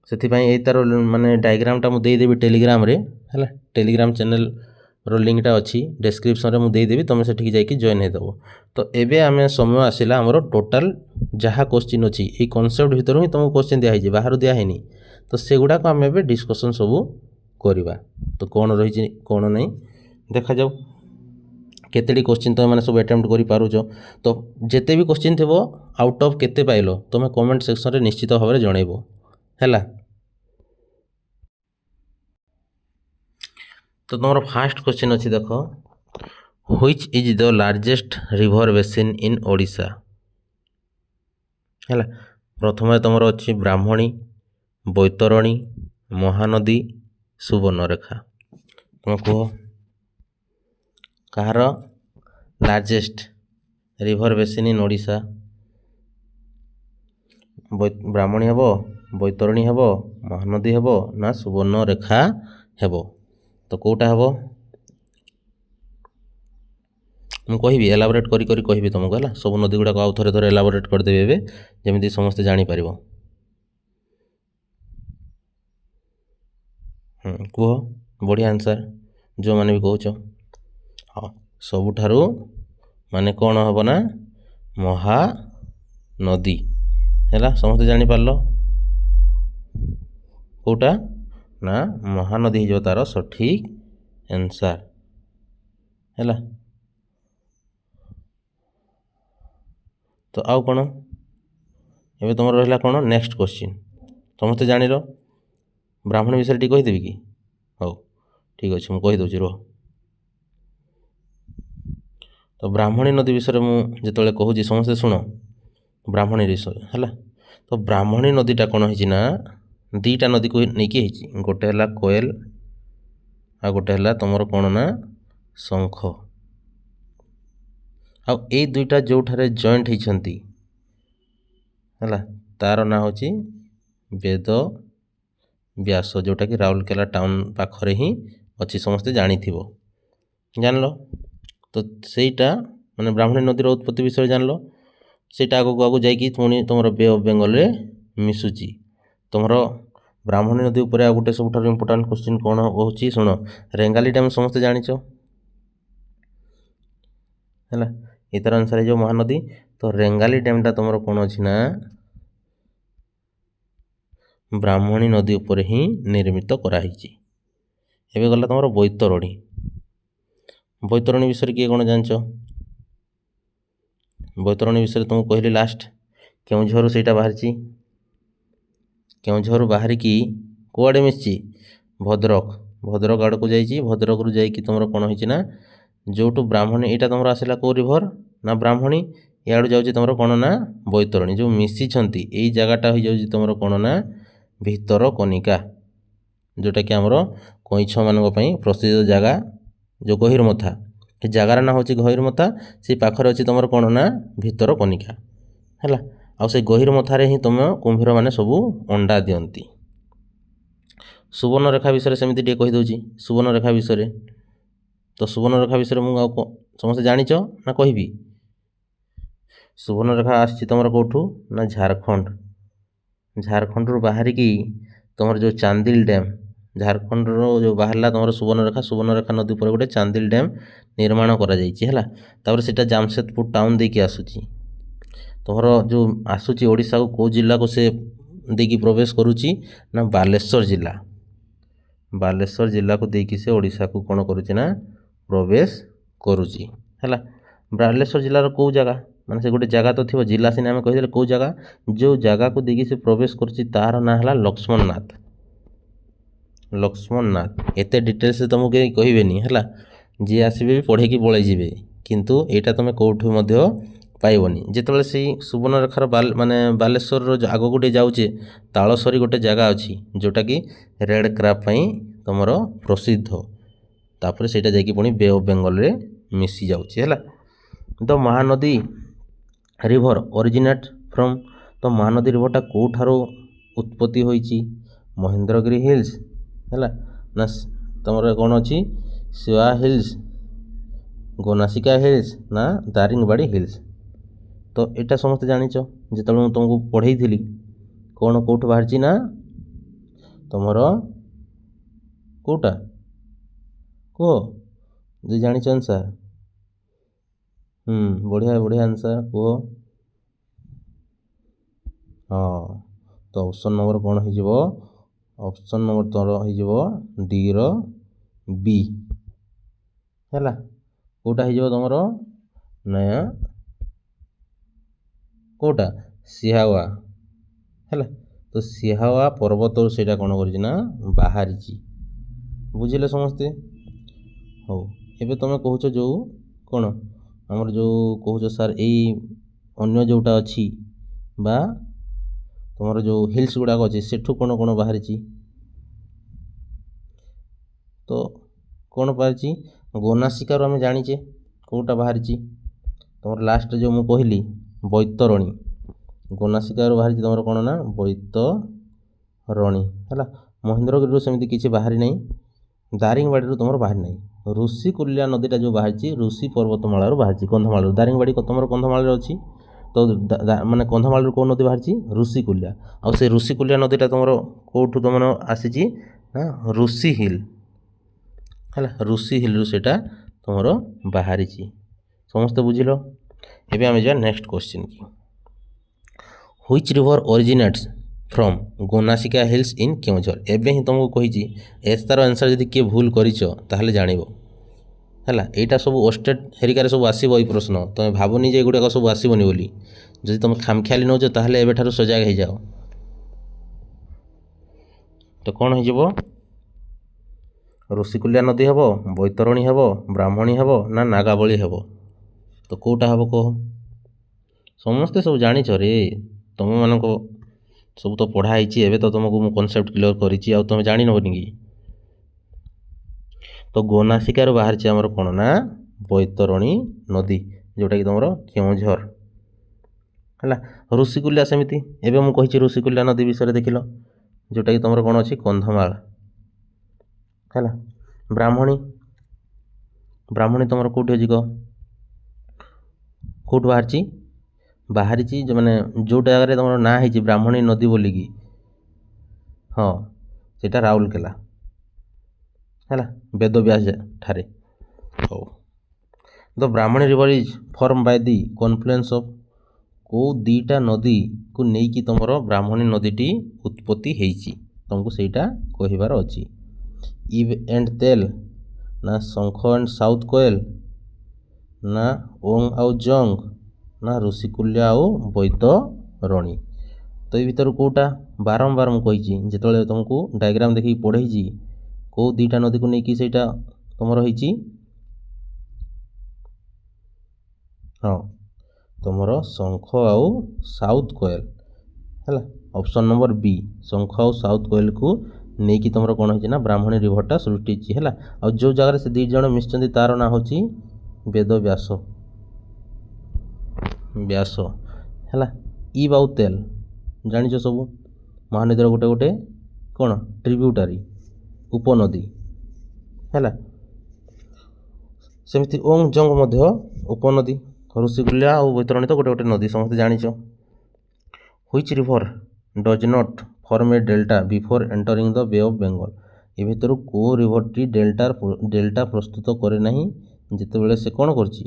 ସେଥିପାଇଁ ଏଇ ତାର ମାନେ ଡାଇଗ୍ରାମଟା ମୁଁ ଦେଇଦେବି ଟେଲିଗ୍ରାମରେ। ହେଲା, ଟେଲିଗ୍ରାମ ଚ୍ୟାନେଲର ଲିଙ୍କଟା ଅଛି ଡେସ୍କ୍ରିପସନରେ ମୁଁ ଦେଇଦେବି, ତୁମେ ସେଠିକି ଯାଇକି ଜଏନ୍ ହେଇଦେବ। ତ ଏବେ ଆମେ ସମୟ ଆସିଲା ଆମର ଟୋଟାଲ ଯାହା କୋଶ୍ଚିନ୍ ଅଛି ଏଇ କନସେପ୍ଟ ଭିତରୁ ହିଁ ତୁମକୁ କୋଶ୍ଚିନ୍ ଦିଆହେଇଛି, ବାହାରୁ ଦିଆହେଇନି। ତ ସେଗୁଡ଼ାକ ଆମେ ଏବେ ଡିସ୍କସନ୍ ସବୁ କରିବା। ତ କ'ଣ ରହିଛି କ'ଣ ନାହିଁ ଦେଖାଯାଉ। କେତେଟି କୋଶ୍ଚିନ୍ ତୁମେମାନେ ସବୁ ଆଟେମ୍ପ୍ଟ କରିପାରୁଛ। ତ ଯେତେ ବି କୋଶ୍ଚିନ୍ ଥିବ ଆଉଟ୍ ଅଫ୍ କେତେ ପାଇଲ ତୁମେ କମେଣ୍ଟ ସେକ୍ସନରେ ନିଶ୍ଚିତ ଭାବରେ ଜଣାଇବ। ହେଲା, ତ ତୁମର ଫାର୍ଷ୍ଟ କୋଶ୍ଚିନ୍ ଅଛି ଦେଖ, which is the largest river basin in Odisha. ହେଲା, ପ୍ରଥମେ ତୁମର ଅଛି ବ୍ରାହ୍ମଣୀ, ବୈତରଣୀ, ମହାନଦୀ, ସୁବର୍ଣ୍ଣରେଖା। ତୁମେ କୁହ କାହାର largest river basin in Odisha? Brahmani ହେବ, ବୈତରଣୀ ହେବ, ମହାନଦୀ ହେବ ନା ସୁବର୍ଣ୍ଣରେଖା ହେବ? ତ କେଉଁଟା ହେବ ମୁଁ କହିବି, ଏଲାବୋରେଟ୍ କରି କରି କହିବି ତୁମକୁ। ହେଲା, ସବୁ ନଦୀ ଗୁଡ଼ାକ ଆଉ ଥରେ ଥରେ ଏଲାବୋରେଟ୍ କରିଦେବି ଏବେ, ଯେମିତି ସମସ୍ତେ ଜାଣିପାରିବ। କୁହ ବଢ଼ିଆ ଆନ୍ସର୍ ଯେଉଁମାନେ ବି କହୁଛ। ହଁ, ସବୁଠାରୁ ମାନେ କ'ଣ ହେବ ନା ମହାନଦୀ। ହେଲା, ସମସ୍ତେ ଜାଣିପାରିଲ କେଉଁଟା ନା ମହାନଦୀ ହେଇଯିବ ତା'ର ସଠିକ୍ ଆନ୍ସର୍। ହେଲା, ତ ଆଉ କ'ଣ ଏବେ ତୁମର ରହିଲା କ'ଣ ନେକ୍ସଟ କୋଶ୍ଚିନ୍। ସମସ୍ତେ ଜାଣିଲ। ବ୍ରାହ୍ମଣୀ ବିଷୟରେ ଟିକେ କହିଦେବି କି? ହଉ ଠିକ୍ ଅଛି, ମୁଁ କହିଦେଉଛି ରୁହ। ତ ବ୍ରାହ୍ମଣୀ ନଦୀ ବିଷୟରେ ମୁଁ ଯେତେବେଳେ କହୁଛି ସମସ୍ତେ ଶୁଣ ବ୍ରାହ୍ମଣୀ ବିଷୟ। ହେଲା, ତ ବ୍ରାହ୍ମଣୀ ନଦୀଟା କ'ଣ ହେଇଛି ନା ଦୁଇଟା ନଦୀକୁ ନେଇକି ହେଇଛି। ଗୋଟେ ହେଲା କୋଏଲ ଆଉ ଗୋଟେ ହେଲା ତୁମର କ'ଣ ନା ଶଙ୍ଖ। ଆଉ ଏଇ ଦୁଇଟା ଯେଉଁଠାରେ ଜଏଣ୍ଟ ହେଇଛନ୍ତି, ହେଲା, ତା'ର ନାଁ ହେଉଛି ବେଦବ୍ୟାସ, ଯେଉଁଟାକି ରାଉରକେଲା ଟାଉନ୍ ପାଖରେ ହିଁ ଅଛି, ସମସ୍ତେ ଜାଣିଥିବ। ଜାଣିଲ, ତ ସେଇଟା ମାନେ ବ୍ରାହ୍ମଣୀ ନଦୀର ଉତ୍ପତ୍ତି ବିଷୟରେ ଜାଣିଲ। ସେଇଟା ଆଗକୁ ଆଗକୁ ଯାଇକି ପୁଣି ତୁମର ବେ ଅଫ୍ ବେଙ୍ଗଲରେ ମିଶୁଛି। ତୁମର ବ୍ରାହ୍ମଣୀ ନଦୀ ଉପରେ ଆଉ ଗୋଟେ ସବୁଠାରୁ ଇମ୍ପୋର୍ଟାଣ୍ଟ କୋଶ୍ଚିନ୍ କ'ଣ ହେଉଛି ଶୁଣ। ରେଙ୍ଗାଲି ଡ୍ୟାମ୍ ସମସ୍ତେ ଜାଣିଛ। ହେଲା, ଏ ତା'ର ଆନ୍ସର୍ ହେଇଯିବ ମହାନଦୀ। ତ ରେଙ୍ଗାଲି ଡ୍ୟାମ୍ଟା ତୁମର କ'ଣ ଅଛି ନା ବ୍ରାହ୍ମଣୀ ନଦୀ ଉପରେ ହିଁ ନିର୍ମିତ କରାହେଇଛି। ଏବେ ଗଲା ତୁମର ବୈତରଣୀ। ବୈତରଣୀ ବିଷୟରେ କିଏ କ'ଣ ଜାଣିଛ? ବୈତରଣୀ ବିଷୟରେ ତୁମକୁ କହିଲି ଲାଷ୍ଟ, କେଉଁଝରରୁ ସେଇଟା ବାହାରିଛି। କେଉଁଝରରୁ ବାହାରିକି କୁଆଡ଼େ ମିଶିଛି? ଭଦ୍ରକ ଆଡ଼କୁ ଯାଇଛି। ଭଦ୍ରକରୁ ଯାଇକି ତୁମର କ'ଣ ହେଇଛି ନା ଯେଉଁଠୁ ବ୍ରାହ୍ମଣୀ, ଏଇଟା ତୁମର ଆସିଲା କେଉଁ ରିଭର ନା ବ୍ରାହ୍ମଣୀ, ଇଆଡ଼ୁ ଯାଉଛି ତୁମର କ'ଣ ନା ବୈତରଣୀ, ଯେଉଁ ମିଶିଛନ୍ତି ଏଇ ଜାଗାଟା ହୋଇଯାଉଛି ତୁମର କ'ଣ ନା ଭିତରକନିକା, ଯେଉଁଟାକି ଆମର କଇଁଛମାନଙ୍କ ପାଇଁ ପ୍ରସିଦ୍ଧ ଜାଗା, ଯେଉଁ ଗହିରମଥା। ଏ ଜାଗାର ନାଁ ହେଉଛି ଗହିରମଥା। ସେଇ ପାଖରେ ଅଛି ତୁମର କ'ଣ ନା ଭିତରକନିକା। ହେଲା, ଆଉ ସେଇ ଗହିରମଥାରେ ହିଁ ତୁମ କୁମ୍ଭୀରମାନେ ସବୁ ଅଣ୍ଡା ଦିଅନ୍ତି। ସୁବର୍ଣ୍ଣରେଖା ବିଷୟରେ ସେମିତି ଟିକେ କହିଦେଉଛି। ସୁବର୍ଣ୍ଣରେଖା ବିଷୟରେ, ତ ସୁବର୍ଣ୍ଣରେଖା ବିଷୟରେ ମୁଁ ଆଉ ସମସ୍ତେ ଜାଣିଛ ନା କହିବି? ସୁବର୍ଣ୍ଣରେଖା ଆସିଛି ତୁମର କେଉଁଠୁ ନା ଝାଡ଼ଖଣ୍ଡରୁ ବାହାରିକି ତୁମର ଯେଉଁ ଚାନ୍ଦିଲ ଡ୍ୟାମ୍, ଝାଡ଼ଖଣ୍ଡର ଯେଉଁ ବାହାରିଲା ତୁମର ସୁବର୍ଣ୍ଣରେଖା ନଦୀ ଉପରେ ଗୋଟେ ଚାନ୍ଦିଲ ଡ୍ୟାମ୍ ନିର୍ମାଣ କରାଯାଇଛି। ହେଲା, ତାପରେ ସେଇଟା ଜାମସେଦପୁର ଟାଉନ୍ ଦେଇକି ଆସୁଛି। ତୁମର ଯେଉଁ ଆସୁଛି ଓଡ଼ିଶାକୁ କେଉଁ ଜିଲ୍ଲାକୁ ସେ ଦେଇକି ପ୍ରବେଶ କରୁଛି ନା ବାଲେଶ୍ୱର ଜିଲ୍ଲା। ବାଲେଶ୍ୱର ଜିଲ୍ଲାକୁ ଦେଇକି ସେ ଓଡ଼ିଶାକୁ କ'ଣ କରୁଛି ନା ପ୍ରବେଶ କରୁଛି। ହେଲା, ବାଲେଶ୍ୱର ଜିଲ୍ଲାର କେଉଁ ଜାଗା ମାନେ ସେ ଗୋଟେ ଜାଗା ତ ଥିବ, ଜିଲ୍ଲା ସିନା ଆମେ କହିଦେଲେ କେଉଁ ଜାଗା, ଯେଉଁ ଜାଗାକୁ ଦେଇକି ସେ ପ୍ରବେଶ କରୁଛି ତାର ନାଁ ହେଲା ଲକ୍ଷ୍ମଣ ନାଥ। ଲକ୍ଷ୍ମଣ ନାଥ। ଏତେ ଡିଟେଲ୍ସ ତୁମକୁ କେହି କହିବେନି ହେଲା, ଯିଏ ଆସିବେ ବି ପଢ଼େଇକି ପଳେଇ ଯିବେ, କିନ୍ତୁ ଏଇଟା ତୁମେ କେଉଁଠୁ ମଧ୍ୟ ପାଇବନି। ଯେତେବେଳେ ସେଇ ସୁବର୍ଣ୍ଣରେଖାର ମାନେ ବାଲେଶ୍ୱରର ଆଗକୁ ଟିକେ ଯାଉଛେ, ତାଳସରୀ ଗୋଟେ ଜାଗା ଅଛି ଯେଉଁଟାକି ରେଡ଼୍ କ୍ରାବ୍ ପାଇଁ ତୁମର ପ୍ରସିଦ୍ଧ, ତାପରେ ସେଇଟା ଯାଇକି ପୁଣି ବେ ଅଫ୍ ବେଙ୍ଗଲରେ ମିଶି ଯାଉଛି ହେଲା। ଦ ମହାନଦୀ ରିଭର ଅରିଜିନେଟ୍ ଫ୍ରମ୍, ତ ମହାନଦୀ ରିଭରଟା କେଉଁଠାରୁ ଉତ୍ପତ୍ତି ହୋଇଛି? ମହେନ୍ଦ୍ରଗିରି ହିଲ୍ସ ହେଲା, ନା ତୁମର କ'ଣ ଅଛି ଶିୱା ହିଲ୍ସ, ଗୋନାସିକା ହିଲ୍ସ, ନା ଦାରିଙ୍ଗବାଡ଼ି ହିଲ୍ସ? ତ ଏଇଟା ସମସ୍ତେ ଜାଣିଛ, ଯେତେବେଳେ ମୁଁ ତୁମକୁ ପଢ଼େଇଥିଲି କ'ଣ କେଉଁଠୁ ବାହାରିଛି ନା ତୁମର କେଉଁଟା କୁହ, ଯଦି ଜାଣିଛ ଆନ୍ସାର୍। ବଢ଼ିଆ ବଢ଼ିଆ ଆନ୍ସାର୍ କୁହ। ହଁ, ତ ଅପସନ୍ ନମ୍ବର କ'ଣ ହେଇଯିବ? ଅପସନ୍ ନମ୍ବର ତୋର ହେଇଯିବ ଡିର ବି ହେଲା। କେଉଁଟା ହେଇଯିବ ତୁମର? ନା କେଉଁଟା? ସିହାୱା ହେଲା। ତ ସିହାୱା ପର୍ବତରୁ ସେଇଟା କ'ଣ କରିଛି ନା ବାହାରିଛି। ବୁଝିଲେ ସମସ୍ତେ? ହଉ, ଏବେ ତୁମେ କହୁଛ ଯେଉଁ କ'ଣ ଆମର ଯେଉଁ କହୁଛ ସାର୍ ଏଇ ଅନ୍ୟ ଯେଉଁଟା ଅଛି ବା ତୁମର ଯେଉଁ ହିଲ୍ସ ଗୁଡ଼ାକ ଅଛି ସେଠୁ କ'ଣ କ'ଣ ବାହାରିଛି? ତ କ'ଣ ବାହାରିଛି? ଗୋନାସିକାରୁ ଆମେ ଜାଣିଛେ କେଉଁଟା ବାହାରିଛି, ତୁମର ଲାଷ୍ଟ ଯେଉଁ ମୁଁ କହିଲି ବୈତରଣୀ, ଗୋନାସିକାରୁ ବାହାରିଛି ତୁମର କ'ଣ ନା ବୈତରଣୀ ହେଲା। ମହେନ୍ଦ୍ରଗିରିରୁ ସେମିତି କିଛି ବାହାରି ନାହିଁ, ଦାରିଙ୍ଗବାଡ଼ିରୁ ତୁମର ବାହାରି ନାହିଁ। ଋଷିକୁଲ୍ୟା ନଦୀଟା ଯେଉଁ ବାହାରିଛି ଋଷି ପର୍ବତମାଳାରୁ ବାହାରିଛି, କନ୍ଧମାଳରୁ। ଦାରିଙ୍ଗବାଡ଼ି ତୁମର କନ୍ଧମାଳରେ ଅଛି, ତ ମାନେ କନ୍ଧମାଳରୁ କେଉଁ ନଦୀ ବାହାରିଛି? ଋଷିକୁଲ୍ୟା। ଆଉ ସେ ଋଷିକୁଲ୍ୟା ନଦୀଟା ତୁମର କେଉଁଠୁ ତୁମର ଆସିଛି ନା ଋଷି ହିଲ୍ ହେଲା, ଋଷି ହିଲ୍ରୁ ସେଇଟା ତୁମର ବାହାରିଛି। ସମସ୍ତେ ବୁଝିଲ? ଏବେ ଆମେ ଯିବା ନେକ୍ସଟ କ୍ୱେଶ୍ଚିନ୍ କି, which river originates from Gonasika hills in Keonjhar? ଏବେ ହିଁ ତୁମକୁ କହିଛି, ତାର ଆନ୍ସର୍ ଯଦି କିଏ ଭୁଲ କରିଛ ତାହେଲେ ଜାଣିବ ହେଲା। ଏଇଟା ସବୁ ଓଷ୍ଟେଟ୍ ହେରିକାରେ ସବୁ ଆସିବ ଏଇ ପ୍ରଶ୍ନ, ତୁମେ ଭାବନି ଯେ ଏଗୁଡ଼ାକ ସବୁ ଆସିବନି ବୋଲି। ଯଦି ତୁମେ ଖାମଖିଆଲି ନେଉଛ ତାହେଲେ ଏବେଠାରୁ ସଜାଗ ହେଇଯାଅ। ତ କ'ଣ ହେଇଯିବ? ଋଷିକୁଲ୍ୟା ନଦୀ ହେବ, ବୈତରଣୀ ହେବ, ବ୍ରାହ୍ମଣୀ ହେବ, ନା ନାଗାବଳୀ ହେବ? ତ କେଉଁଟା ହେବ କହ? ସମସ୍ତେ ସବୁ ଜାଣିଛ ରେ, ତୁମମାନଙ୍କ ସବୁ ତ ପଢ଼ା ହେଇଛି, ଏବେ ତ ତୁମକୁ ମୁଁ କନସେପ୍ଟ କ୍ଲିୟର କରିଛି, ଆଉ ତୁମେ ଜାଣିନବନି କି? ତ ଗୋନାସିକାରୁ ବାହାରିଛି ଆମର କ'ଣ ନା ବୈତରଣୀ ନଦୀ, ଯେଉଁଟାକି ତୁମର କେଉଁଝର ହେଲା। ଋଷିକୁଲ୍ୟା ସେମିତି, ଏବେ ମୁଁ କହିଛି ଋଷିକୁଲ୍ୟା ନଦୀ ବିଷୟରେ ଦେଖିଲ, ଯେଉଁଟାକି ତୁମର କ'ଣ ଅଛି କନ୍ଧମାଳ ହେଲା। ବ୍ରାହ୍ମଣୀ, ବ୍ରାହ୍ମଣୀ ତୁମର କେଉଁଠି ଅଛି କହ? କେଉଁଠୁ ବାହାରିଛି? ବାହାରିଛି ମାନେ ଯେଉଁ ଜାଗାରେ ତୁମର ନାଁ ହେଇଛି ବ୍ରାହ୍ମଣୀ ନଦୀ ବୋଲିକି, ହଁ ସେଇଟା ରାଉରକେଲା ହେଲା, ବେଦବ୍ୟାସ ଠାରେ। ହଉ, the Brahmani river is form by the confluence of, କେଉଁ ଦୁଇଟା ନଦୀକୁ ନେଇକି ତୁମର ବ୍ରାହ୍ମଣୀ ନଦୀଟି ଉତ୍ପତ୍ତି ହେଇଛି, ତୁମକୁ ସେଇଟା କହିବାର ଅଛି। ଇବ୍ ଏଣ୍ଡ ତେଲ, ନା ଶଙ୍ଖ ଆଣ୍ଡ ସାଉଥ କୋଏଲ, ନା ଓଂ ଆଉ ଜଙ୍ଗ, ନା ଋଷିକୁଲ୍ୟା ଆଉ ବୈତରଣୀ? ତ ଏଇ ଭିତରୁ କେଉଁଟା? ବାରମ୍ବାର ମୁଁ କହିଛି, ଯେତେବେଳେ ତୁମକୁ ଡାଇଗ୍ରାମ ଦେଖିକି ପଢ଼େଇଛି କେଉଁ ଦୁଇଟା ନଦୀକୁ ନେଇକି ସେଇଟା ତୁମର ହେଇଛି, ହଁ ତୁମର ଶଙ୍ଖ ଆଉ ସାଉଥ କୋଏଲ ହେଲା। ଅପସନ୍ ନମ୍ବର ବି, ଶଙ୍ଖ ଆଉ ସାଉଥ କୋଏଲକୁ ନେଇକି ତୁମର କ'ଣ ହେଇଛି ନା ବ୍ରାହ୍ମଣୀ ରିଭରଟା ସୃଷ୍ଟି ହେଇଛି ହେଲା। ଆଉ ଯେଉଁ ଜାଗାରେ ସେ ଦୁଇ ଜଣ ମିଶିଛନ୍ତି ତାର ନାଁ ହେଉଛି ବେଦବ୍ୟାସ, ବ୍ୟାସ ହେଲା। ଇବ୍ ଆଉ ତେଲ ଜାଣିଛ ସବୁ, ମହାନଦୀର ଗୋଟେ ଗୋଟେ କ'ଣ ଟ୍ରିବ୍ୟୁଟାରୀ, ଉପନଦୀ ହେଲା। ସେମିତି ଓଂ ଜଙ୍ଗ ମଧ୍ୟ ଉପନଦୀ, ଋଷିକୁଲ୍ୟା ଆଉ ବୈତରଣୀ ତ ଗୋଟେ ଗୋଟେ ନଦୀ, ସମସ୍ତେ ଜାଣିଛ। Which river does not form a delta before entering the Bay of Bengal? ଏ ଭିତରୁ କେଉଁ ରିଭରଟି ଡେଲ୍ଟା ପ୍ରସ୍ତୁତ କରେ ନାହିଁ ଯେତେବେଳେ ସେ କ'ଣ କରିଛି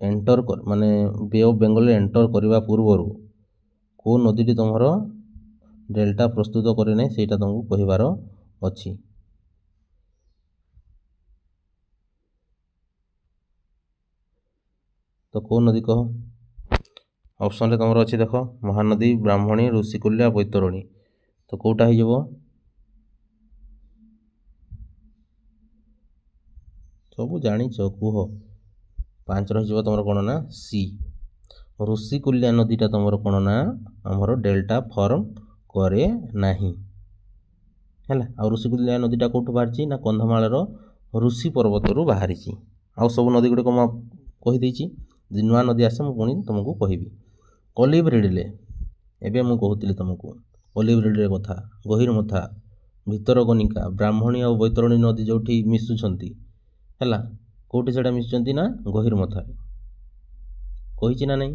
ଏଣ୍ଟର, ମାନେ ବେ ଅଫ୍ ବେଙ୍ଗଲରେ ଏଣ୍ଟର କରିବା ପୂର୍ବରୁ କେଉଁ ନଦୀଟି ତୁମର ଡେଲ୍ଟା ପ୍ରସ୍ତୁତ କରେ ନାହିଁ ସେଇଟା ତୁମକୁ କହିବାର ଅଛି। ତ କେଉଁ ନଦୀ କହ? ଅପସନ୍ରେ ତୁମର ଅଛି ଦେଖ ମହାନଦୀ, ବ୍ରାହ୍ମଣୀ, ଋଷିକୂଲ୍ୟା, ବୈତରଣୀ। ତ କେଉଁଟା ହେଇଯିବ? ସବୁ ଜାଣିଛ, କୁହ। 5 ରହିଯିବ ତୁମର କ'ଣ ନା ସି। ଋଷିକୂଲ୍ୟା ନଦୀଟା ତୁମର କ'ଣ ନା ଆମର ଡେଲ୍ଟା ଫର୍ମ କରେ ନାହିଁ ହେଲା। ଆଉ ଋଷିକୂଲ୍ୟା ନଦୀଟା କେଉଁଠୁ ବାହାରିଛି ନା କନ୍ଧମାଳର ଋଷି ପର୍ବତରୁ ବାହାରିଛି। ଆଉ ସବୁ ନଦୀ ଗୁଡ଼ିକ ମୁଁ କହିଦେଇଛି। ଯଦି ନୂଆ ନଦୀ ଆସେ ମୁଁ ପୁଣି ତୁମକୁ କହିବି। ଅଲିଭ୍ ରିଡଲେ, ଏବେ ମୁଁ କହୁଥିଲି ତୁମକୁ ଅଲିଭ୍ ରିଡଲେ କଥା। ଗହିରମଥା, ଭିତରକନିକା, ବ୍ରାହ୍ମଣୀ ଆଉ ବୈତରଣୀ ନଦୀ ଯେଉଁଠି ମିଶୁଛନ୍ତି ହେଲା, କେଉଁଠି ସେଇଟା ମିଶୁଛନ୍ତି ନା ଗହିରମଥାରେ। କହିଛି ନା ନାହିଁ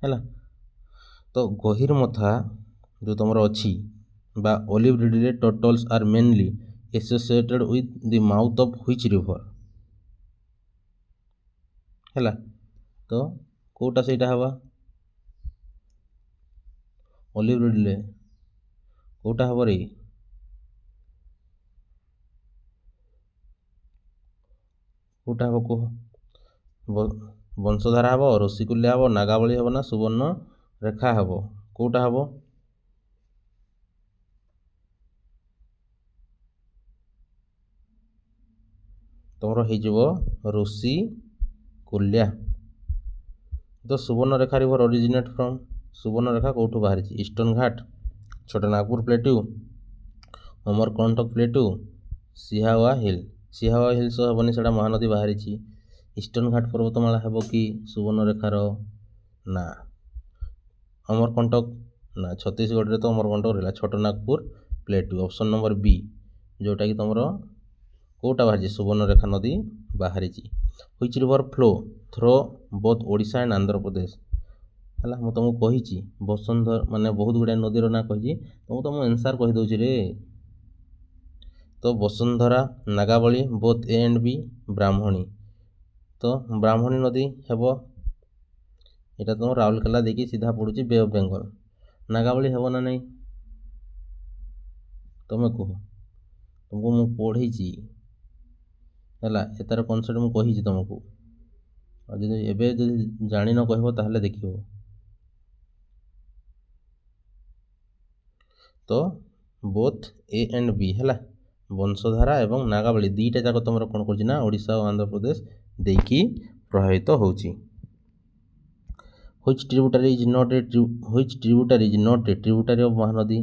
ହେଲା। ତ ଗହିରମଥା ଯେଉଁ ତୁମର ଅଛି ବା olive ridley turtles are mainly associated with the mouth of which river ହେଲା। ତ କେଉଁଟା ସେଇଟା ହେବା? ଅଲିଭ୍ ରିଡଲେ କେଉଁଟା ହେବ ରେ? କେଉଁଟା ହେବ କୁହ? ବଂଶଧାରା ହେବ, ଋଷିକୂଲ୍ୟା ହେବ, ନାଗାବଳୀ ହେବ ନା ସୁବର୍ଣ୍ଣ ରେଖା ହେବ? କେଉଁଟା ହେବ? ତୁମର ହେଇଯିବ ଋଷିକୂଲ୍ୟା। ତ Subarnarekha river originate from, Subarnarekha କେଉଁଠୁ ବାହାରିଛି? ଇଷ୍ଟର୍ଣ୍ଣ ଘାଟ, ଛୋଟନାଗପୁର ପ୍ଲେଟ୍ୟୁ, ଅମରକଣ୍ଟକ ପ୍ଲେଟ୍ୟୁ, ସିହାୱା ହିଲ୍। ସିହାୱା ହିଲ୍ସ ହେବନି, ସେଇଟା ମହାନଦୀ ବାହାରିଛି। ଇଷ୍ଟର୍ଣ୍ଣ ଘାଟ ପର୍ବତମାଳା ହେବ କି ସୁବର୍ଣ୍ଣରେଖାର? ନା। ଅମରକଣ୍ଟକ ନା, ଛତିଶଗଡ଼ରେ ତ ଅମରକଣ୍ଟକ ରହିଲା। ଛୋଟନାଗପୁର ପ୍ଲେଟ୍ୟୁ, ଅପସନ୍ ନମ୍ବର ବି, ଯେଉଁଟାକି ତୁମର କେଉଁଟା ବାହାରିଛି? ସୁବର୍ଣ୍ଣରେଖା ନଦୀ ବାହାରିଛି। Which river flow throw both Odisha and Andhra Pradesh ହେଲା। ମୁଁ ତୁମକୁ କହିଛି ବସୁନ୍ଧରା ମାନେ ବହୁତ ଗୁଡ଼ିଏ ନଦୀର ନାଁ କହିଛି, ତୁମ ଆନ୍ସାର୍ କହିଦେଉଛି ରେ। ତ Basundhara, Nagavali both A and B, Brahmani. ତ ବ୍ରାହ୍ମଣୀ ନଦୀ ହେବ, ଏଇଟା ତୁମ ରାଉରକେଲା ଦେଇକି ସିଧା ପଡ଼ୁଛି ବେ ଅଫ୍ ବେଙ୍ଗଲ। ନାଗାବଳୀ ହେବ ନା ନାହିଁ ତୁମେ କୁହ? ତୁମକୁ ମୁଁ ପଢ଼େଇଛି ହେଲା, ଏତାର କନସେପ୍ଟ ମୁଁ କହିଛି ତୁମକୁ। ଆଉ ଯଦି ଏବେ ଯଦି ଜାଣିନ କହିବ ତାହେଲେ ଦେଖିବ। ତ ବୋଥ୍ ଏ ଆଣ୍ଡ ବି ହେଲା, ବଂଶଧାରା ଏବଂ ନାଗାବଳୀ ଦୁଇଟା ଯାକ ତୁମର କ'ଣ କରୁଛି ନା ଓଡ଼ିଶା ଓ ଆନ୍ଧ୍ରପ୍ରଦେଶ ଦେଇକି ପ୍ରଭାବିତ ହେଉଛି। Which tributary is not a tributary of Mahanadi?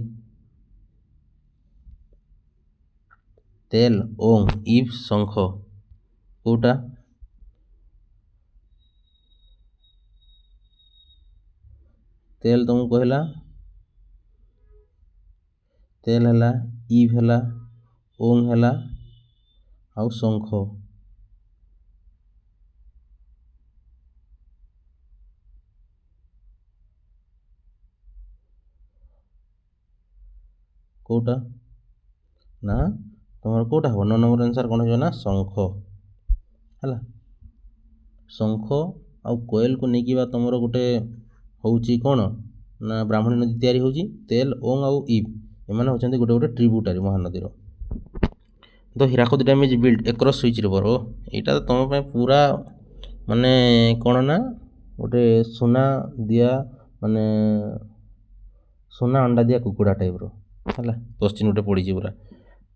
ତେଲ, ଓଂ, ଇବ୍, ଶଙ୍ଖ। କେଉଁଟା? ତେଲ ତୁମକୁ କହିଲା, ତେଲ ହେଲା, ଇବ୍ ହେଲା, ଓଂ ହେଲା ଆଉ ଶଙ୍ଖ। କେଉଁଟା ନା ତୁମର କେଉଁଟା ହେବ? 9 ନମ୍ବର ଆନ୍ସାର୍ କ'ଣ ହେଇଯିବ ନା ଶଙ୍ଖ ହେଲା। ଶଙ୍ଖ ଆଉ କୋଏଲକୁ ନେଇକି ବା ତୁମର ଗୋଟେ ହେଉଛି କ'ଣ ନା ବ୍ରାହ୍ମଣୀ ନଦୀ ତିଆରି ହେଉଛି। ତେଲ, ଓଂ ଆଉ ଇବ୍ ଏମାନେ ହେଉଛନ୍ତି ଗୋଟେ ଗୋଟେ ଟ୍ରିବ୍ୟୁଟାରି ମହାନଦୀର। The Hirakud dam is build across which river? ଓ ଏଇଟା ତ ତୁମ ପାଇଁ ପୁରା ମାନେ କ'ଣ ନା ଗୋଟେ ସୁନା ଦିଆ ମାନେ ସୁନା ଅଣ୍ଡା ଦିଆ କୁକୁଡ଼ା ଟାଇପ୍ର ହେଲା। କୋଶ୍ଚିନ୍ ଗୋଟେ ପଡ଼ିଛି ପୁରା।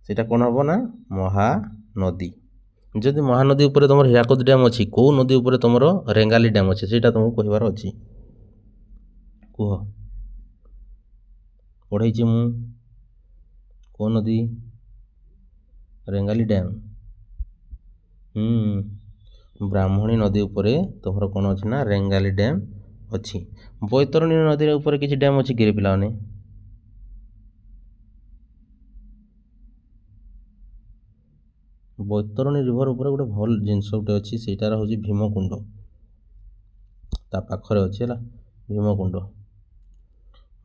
ସେଇଟା କ'ଣ ହେବ ନା ମହାନଦୀ। ଯଦି ମହାନଦୀ ଉପରେ ତୁମର ହୀରାକୁଦ ଡ୍ୟାମ୍ ଅଛି, କେଉଁ ନଦୀ ଉପରେ ତୁମର ରେଙ୍ଗାଲି ଡ୍ୟାମ୍ ଅଛି ସେଇଟା ତୁମକୁ କହିବାର ଅଛି। କୁହ, ପଢ଼େଇଛି ମୁଁ। କେଉଁ ନଦୀ? ରେଙ୍ଗାଲି ଡ୍ୟାମ୍। ବ୍ରାହ୍ମଣୀ ନଦୀ ଉପରେ ତୁମର କ'ଣ ଅଛି ନା ରେଙ୍ଗାଲି ଡ୍ୟାମ୍ ଅଛି। ବୈତରଣୀ ନଦୀ ଉପରେ କିଛି ଡ୍ୟାମ୍ ଅଛି କି ରେ ପିଲାମାନେ? ବୈତରଣୀ ରିଭର ଉପରେ ଗୋଟେ ଭଲ ଜିନିଷ ଗୋଟେ ଅଛି, ସେଇଟାର ହେଉଛି ଭୀମକୁଣ୍ଡ। ତା ପାଖରେ ଅଛି ହେଲା ଭୀମକୁଣ୍ଡ।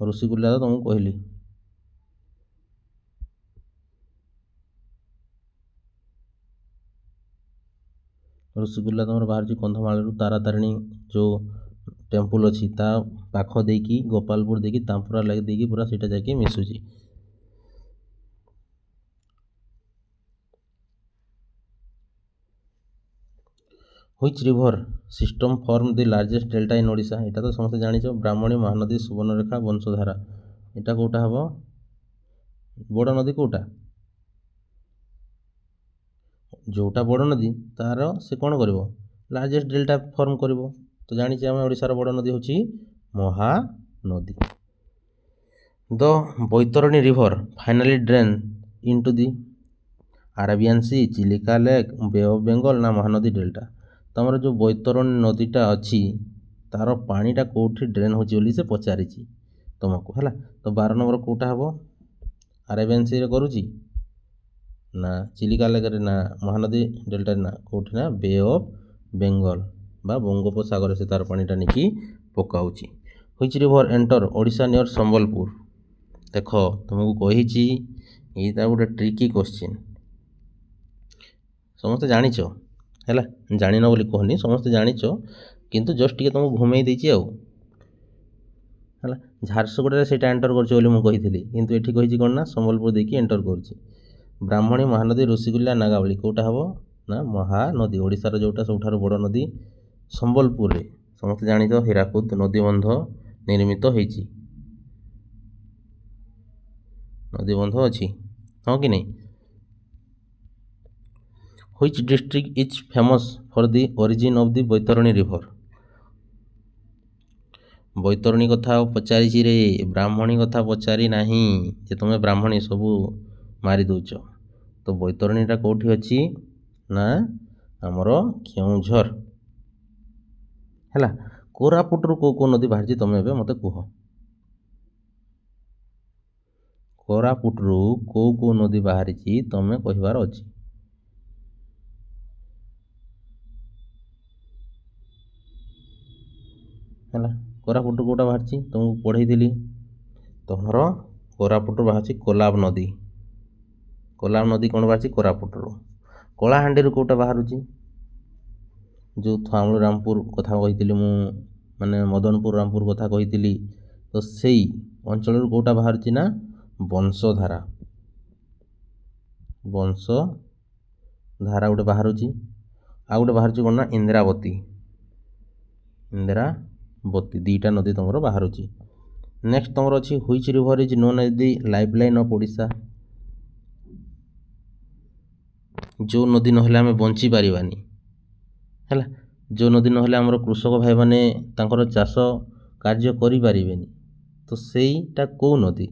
ଋଷିକୂଲ୍ୟା ତ ତୁମକୁ କହିଲି। ଋଷିକୂଲ୍ୟା ତୁମର ବାହାରିଛି କନ୍ଧମାଳରୁ ତାରାତାରିଣୀ ଯେଉଁ ଟେମ୍ପୁଲ୍ ଅଛି ତା ପାଖ ଦେଇକି ଗୋପାଳପୁର ଦେଇକି ତାମ୍ପୁରା ଲାଗି ଦେଇକି ପୁରା ସେଇଟା ଯାଇକି ମିଶୁଛି। Which river system form the largest delta in Odisha? ଏଇଟା ତ ସମସ୍ତେ ଜାଣିଛ, ବ୍ରାହ୍ମଣୀ, ମହାନଦୀ, ସୁବର୍ଣ୍ଣରେଖା, ବଂଶଧାରା। ଏଇଟା କେଉଁଟା ହେବ? ବଡ଼ ନଦୀ କେଉଁଟା? ଯେଉଁଟା ବଡ଼ ନଦୀ ତାର ସେ କ'ଣ କରିବ? ଲାର୍ଜେଷ୍ଟ ଡେଲ୍ଟା ଫର୍ମ କରିବ। ତ ଜାଣିଛେ ଆମେ ଓଡ଼ିଶାର ବଡ଼ ନଦୀ ହେଉଛି Mahanadi. The Baitarani river finally drain into the Arabian Sea, Chilika Lake, Bay of Bengal ନା ମହାନଦୀ ଡେଲ୍ଟା? ତମର ଯେଉଁ ବୈତରଣୀ ନଦୀଟା ଅଛି ତାର ପାଣିଟା କେଉଁଠି ଡ୍ରେନ୍ ହେଉଛି ବୋଲି ସେ ପଚାରିଛି ତୁମକୁ, ହେଲା। ତ 12 ନମ୍ବର କେଉଁଟା ହେବ? ଆରାବିଆନ୍ ସିରେ କରୁଛି ନା ଚିଲିକା ଲେକ୍ରେ ନା ମହାନଦୀ ଡେଲ୍ଟାରେ ନା କେଉଁଠି? ନା ବେ ଅଫ୍ ବେଙ୍ଗଲ ବା ବଙ୍ଗୋପସାଗରରେ ସେ ତାର ପାଣିଟା ନେଇକି ପକାଉଛି। Which river enter Odisha near Sambalpur? ଦେଖ ତୁମକୁ କହିଛି ଏଇଟା ଗୋଟେ ଟ୍ରିକି କ୍ୱେଶ୍ଚିନ୍। ସମସ୍ତେ ଜାଣିଛ, ହେଲା, ଜାଣିନ ବୋଲି କହୁନି, ସମସ୍ତେ ଜାଣିଛ, କିନ୍ତୁ ଜଷ୍ଟ ଟିକେ ତୁମକୁ ଘୁମେଇ ଦେଇଛି ଆଉ, ହେଲା। ଝାରସୁଗୁଡ଼ାରେ ସେଇଟା ଏଣ୍ଟର କରୁଛି ବୋଲି ମୁଁ କହିଥିଲି, କିନ୍ତୁ ଏଠି କହିଛି କ'ଣ ନା ସମ୍ବଲପୁର ଦେଇକି ଏଣ୍ଟର କରୁଛି। ବ୍ରାହ୍ମଣୀ, ମହାନଦୀ, ଋଷିକୁଲ୍ୟା, ନାଗାବଳୀ କେଉଁଟା ହେବ? ନା ମହାନଦୀ। ଓଡ଼ିଶାର ଯେଉଁଟା ସବୁଠାରୁ ବଡ଼ ନଦୀ ସମ୍ବଲପୁରରେ, ସମସ୍ତେ ଜାଣିଛ ହୀରାକୁଦ ନଦୀବନ୍ଧ ନିର୍ମିତ ହେଇଛି। ନଦୀବନ୍ଧ ଅଛି, ହଁ କି ନାହିଁ? Which district is famous for the origin of the Baitarani river? Baitarani କଥା ପଚାରିଛି ରେ, ବ୍ରାହ୍ମଣୀ କଥା ପଚାରି ନାହିଁ ଯେ ତୁମେ ବ୍ରାହ୍ମଣୀ ସବୁ ମାରି ଦେଉଛ। ତ ବୈତରଣୀଟା କେଉଁଠି ଅଛି? ନା ଆମର କେଉଁଝର, ହେଲା। କୋରାପୁଟରୁ କେଉଁ ନଦୀ ବାହାରିଛି ତୁମେ ଏବେ ମୋତେ କୁହ। କୋରାପୁଟରୁ କେଉଁ ନଦୀ ବାହାରିଛି ତୁମେ କହିବାର ଅଛି। ହେଲା, କୋରାପୁଟରୁ କେଉଁଟା ବାହାରିଛି ତୁମକୁ ପଢ଼େଇଥିଲି। ତମର କୋରାପୁଟରୁ ବାହାରିଛି କୋଲାବ ନଦୀ। କୋଲାବ ନଦୀ କ'ଣ ବାହାରିଛି? କୋରାପୁଟରୁ। କଳାହାଣ୍ଡିରୁ କେଉଁଟା ବାହାରୁଛି? ଯେଉଁ ଥାଉଁଳ ରାମପୁର କଥା କହିଥିଲି ମୁଁ, ମାନେ ମଦନପୁର ରାମପୁର କଥା କହିଥିଲି, ତ ସେଇ ଅଞ୍ଚଳରୁ କେଉଁଟା ବାହାରୁଛି? ନା ବଂଶଧାରା। ବଂଶଧାରା ଗୋଟେ ବାହାରୁଛି। ଆଉ ଗୋଟେ ବାହାରୁଛି କ'ଣ ନା ଇନ୍ଦ୍ରାବତୀ। ଇନ୍ଦ୍ରାବତୀ, ଦୁଇଟା ନଦୀ ତୁମର ବାହାରୁଛି। ନେକ୍ସଟ ତୁମର ଅଛି which river is known as the life line of Odisha? ଯେଉଁ ନଦୀ ନହେଲେ ଆମେ ବଞ୍ଚିପାରିବାନି, ହେଲା, ଯେଉଁ ନଦୀ ନହେଲେ ଆମର କୃଷକ ଭାଇମାନେ ତାଙ୍କର ଚାଷ କାର୍ଯ୍ୟ କରିପାରିବେନି, ତ ସେଇଟା କେଉଁ ନଦୀ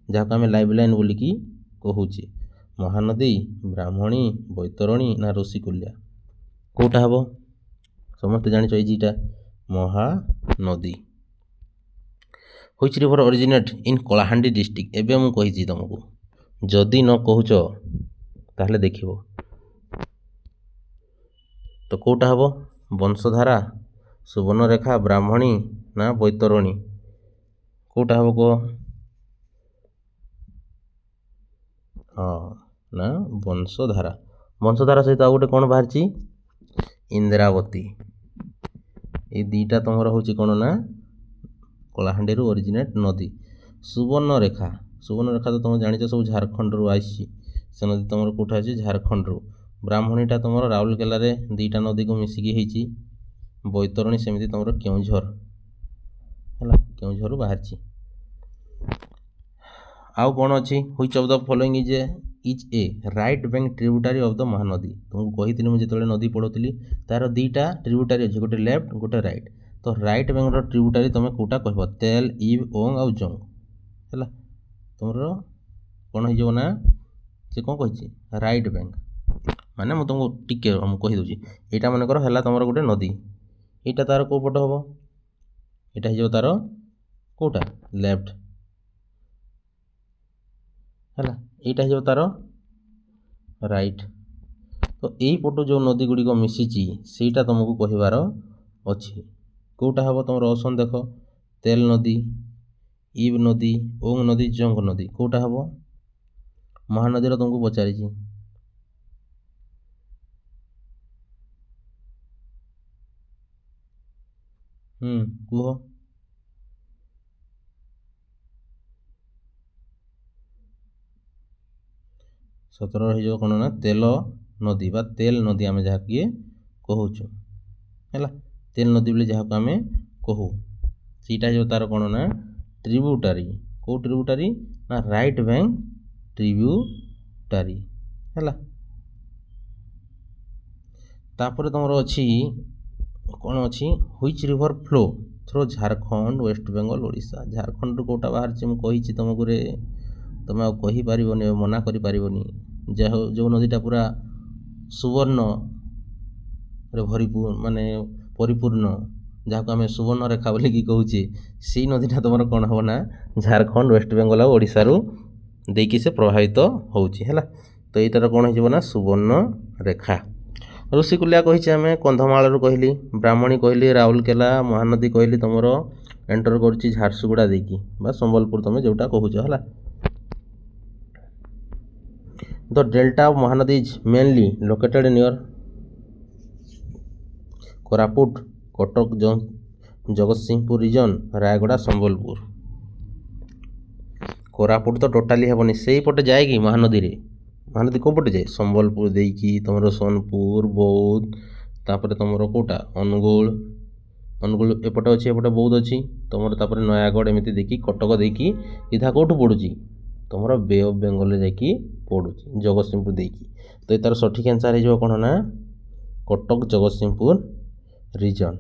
ଯାହାକୁ ଆମେ ଲାଇଫ୍ ଲାଇନ୍ ବୋଲିକି କହୁଛେ? ମହାନଦୀ, ବ୍ରାହ୍ମଣୀ, ବୈତରଣୀ ନା ଋଷିକୁଲ୍ୟା? କେଉଁଟା ହେବ? ସମସ୍ତେ ଜାଣିଛ ଏଇ ଦୁଇଟା, Mahanadi. Which river originate in Kalahandi district? ଏବେ ମୁଁ କହିଛି ତୁମକୁ, ଯଦି ନ କହୁଛ ତାହେଲେ ଦେଖିବ। ତ କେଉଁଟା ହେବ? ବଂଶଧାରା, ସୁବର୍ଣ୍ଣରେଖା, ବ୍ରାହ୍ମଣୀ ନା ବୈତରଣୀ? କେଉଁଟା ହେବ କୁହ? ହଁ, ନା ବଂଶଧାରା। ବଂଶଧାରା ସହିତ ଆଉ ଗୋଟେ କ'ଣ ବାହାରିଛି? ଇନ୍ଦ୍ରାବତୀ। ଏଇ ଦୁଇଟା ତୁମର ହେଉଛି କ'ଣ ନା କଳାହାଣ୍ଡିରୁ ଅରିଜିନେଟ୍ ନଦୀ। ସୁବର୍ଣ୍ଣରେଖା, ସୁବର୍ଣ୍ଣରେଖା ତ ତୁମେ ଜାଣିଛ ସବୁ ଝାରଖଣ୍ଡରୁ ଆସିଛି, ସେ ନଦୀ ତୁମର କେଉଁଠି ଅଛି? ଝାରଖଣ୍ଡରୁ। ବ୍ରାହ୍ମଣୀଟା ତୁମର ରାଉରକେଲାରେ ଦୁଇଟା ନଦୀକୁ ମିଶିକି ହେଇଛି। ବୈତରଣୀ ସେମିତି ତୁମର କେଉଁଝର, ହେଲା, କେଉଁଝରରୁ ବାହାରିଛି। ଆଉ କ'ଣ ଅଛି? Which of the following is a right bank tributary of the Mahanadi? ତୁମକୁ କହିଥିଲି ମୁଁ ଯେତେବେଳେ ନଦୀ ପଢ଼ୁଥିଲି, ତାର ଦୁଇଟା ଟ୍ରିବ୍ୟୁଟାରୀ ଅଛି, ଗୋଟେ ଲେଫ୍ଟ ଗୋଟେ ରାଇଟ୍। ତ ରାଇଟ୍ ବ୍ୟାଙ୍କର ଟ୍ରିବ୍ୟୁଟାରୀ ତୁମେ କେଉଁଟା କହିବ? ତେଲ, ଇବ୍, ଓଙ୍ଗ ଆଉ ଜଙ୍ଗ, ହେଲା। ତୁମର କ'ଣ ହେଇଯିବ ନା ସେ କ'ଣ କହିଛି? Right bank. ମାନେ ମୁଁ ତୁମକୁ ଟିକେ ମୁଁ କହିଦେଉଛି, ଏଇଟା ମନେକର ହେଲା ତୁମର ଗୋଟେ ନଦୀ, ଏଇଟା ତାର କେଉଁ ପଟ ହେବ? ଏଇଟା ହେଇଯିବ ତାର କେଉଁଟା? ଲେଫ୍ଟ, ହେଲା। ଏଇଟା ହେଇଯିବ ତାର ରାଇଟ୍। ତ ଏଇ ପଟୁ ଯେଉଁ ନଦୀ ଗୁଡ଼ିକ ମିଶିଛି ସେଇଟା ତୁମକୁ କହିବାର ଅଛି। କେଉଁଟା ହେବ ତୁମର ଅପସନ୍ ଦେଖ? ତେଲ ନଦୀ, ଇବ୍ ନଦୀ, ଓଙ୍ଗ ନଦୀ, ଜଙ୍ଗ ନଦୀ, କେଉଁଟା ହେବ? ମହାନଦୀର ତୁମକୁ ପଚାରିଛି। କୁହ। 17 ହେଇଯିବ କ'ଣ ନା ତେଲ ନଦୀ ବା ତେଲ ନଦୀ ଆମେ ଯାହାକି କହୁଛୁ। ହେଲା। ତେଲ ନଦୀ ବୋଲି ଯାହାକୁ ଆମେ କହୁ ସେଇଟା ହେଇଯିବ ତାର କ'ଣ ନା ଟ୍ରିବ୍ୟୁଟାରି। କେଉଁ ଟ୍ରିବ୍ୟୁଟାରି ନା ରାଇଟ୍ ବ୍ୟାଙ୍କ ଟ୍ରିବ୍ୟୁଟାରି ହେଲା। ତାପରେ ତୁମର ଅଛି କ'ଣ ଅଛି which river flow through Jharkhand West Bengal Odisha. ଝାଡ଼ଖଣ୍ଡରୁ କେଉଁଟା ବାହାରିଛି ମୁଁ କହିଛି ତୁମକୁ ରେ, ତୁମେ ଆଉ କହିପାରିବନି, ମନା କରିପାରିବନି। ଯେଉଁ ନଦୀଟା ପୁରା ସୁବର୍ଣ୍ଣରେ ମାନେ ପରିପୂର୍ଣ୍ଣ, ଯାହାକୁ ଆମେ ସୁବର୍ଣ୍ଣରେଖା ବୋଲିକି କହୁଛେ, ସେଇ ନଦୀଟା ତୁମର କ'ଣ ହେବ ନା ଝାଡ଼ଖଣ୍ଡ ୱେଷ୍ଟବେଙ୍ଗଲ ଆଉ ଓଡ଼ିଶାରୁ ଦେଇକି ସେ ପ୍ରଭାବିତ ହେଉଛି ହେଲା। ତ ଏଇଟାର କ'ଣ ହେଇଯିବ ନା ସୁବର୍ଣ୍ଣରେଖା। ଋଷିକୁଲ୍ୟା କହିଛି ଆମେ କନ୍ଧମାଳରୁ କହିଲି, ବ୍ରାହ୍ମଣୀ କହିଲି ରାଉରକେଲା, ମହାନଦୀ କହିଲି ତୁମର ଏଣ୍ଟର କରୁଛି ଝାରସୁଗୁଡ଼ା ଦେଇକି ବା ସମ୍ବଲପୁର ତୁମେ ଯେଉଁଟା କହୁଛ ହେଲା। The delta of Mahanadi is mainly located near Koraput, Cuttack, Jagatsinghpur region, Rayagada, Sambalpur. Koraput ତ ଟୋଟାଲି ହେବନି, ସେଇପଟେ ଯାଏକି ମହାନଦୀରେ। ମହାନଦୀ କେଉଁପଟେ ଯାଏ ସମ୍ବଲପୁର ଦେଇକି ତୁମର ସୋନପୁର, ବୌଦ୍ଧ, ତାପରେ ତୁମର କେଉଁଟା ଅନୁଗୁଳ ଏପଟେ ଅଛି, ଏପଟେ ବୌଦ୍ଧ ଅଛି ତୁମର, ତାପରେ ନୟାଗଡ଼ ଏମିତି ଦେଇକି କଟକ ଦେଇକି ସିଧା କେଉଁଠୁ ପଡ଼ୁଛି ତୁମର ବେ ଅଫ୍ ବେଙ୍ଗଲରେ ଯାଇକି ପଡ଼ୁଛି ଜଗତସିଂହପୁର ଦେଇକି। ତ ତାର ସଠିକ୍ ଆନ୍ସର୍ ହେଇଯିବ କ'ଣ ନା କଟକ ଜଗତସିଂହପୁର ରିଜନ୍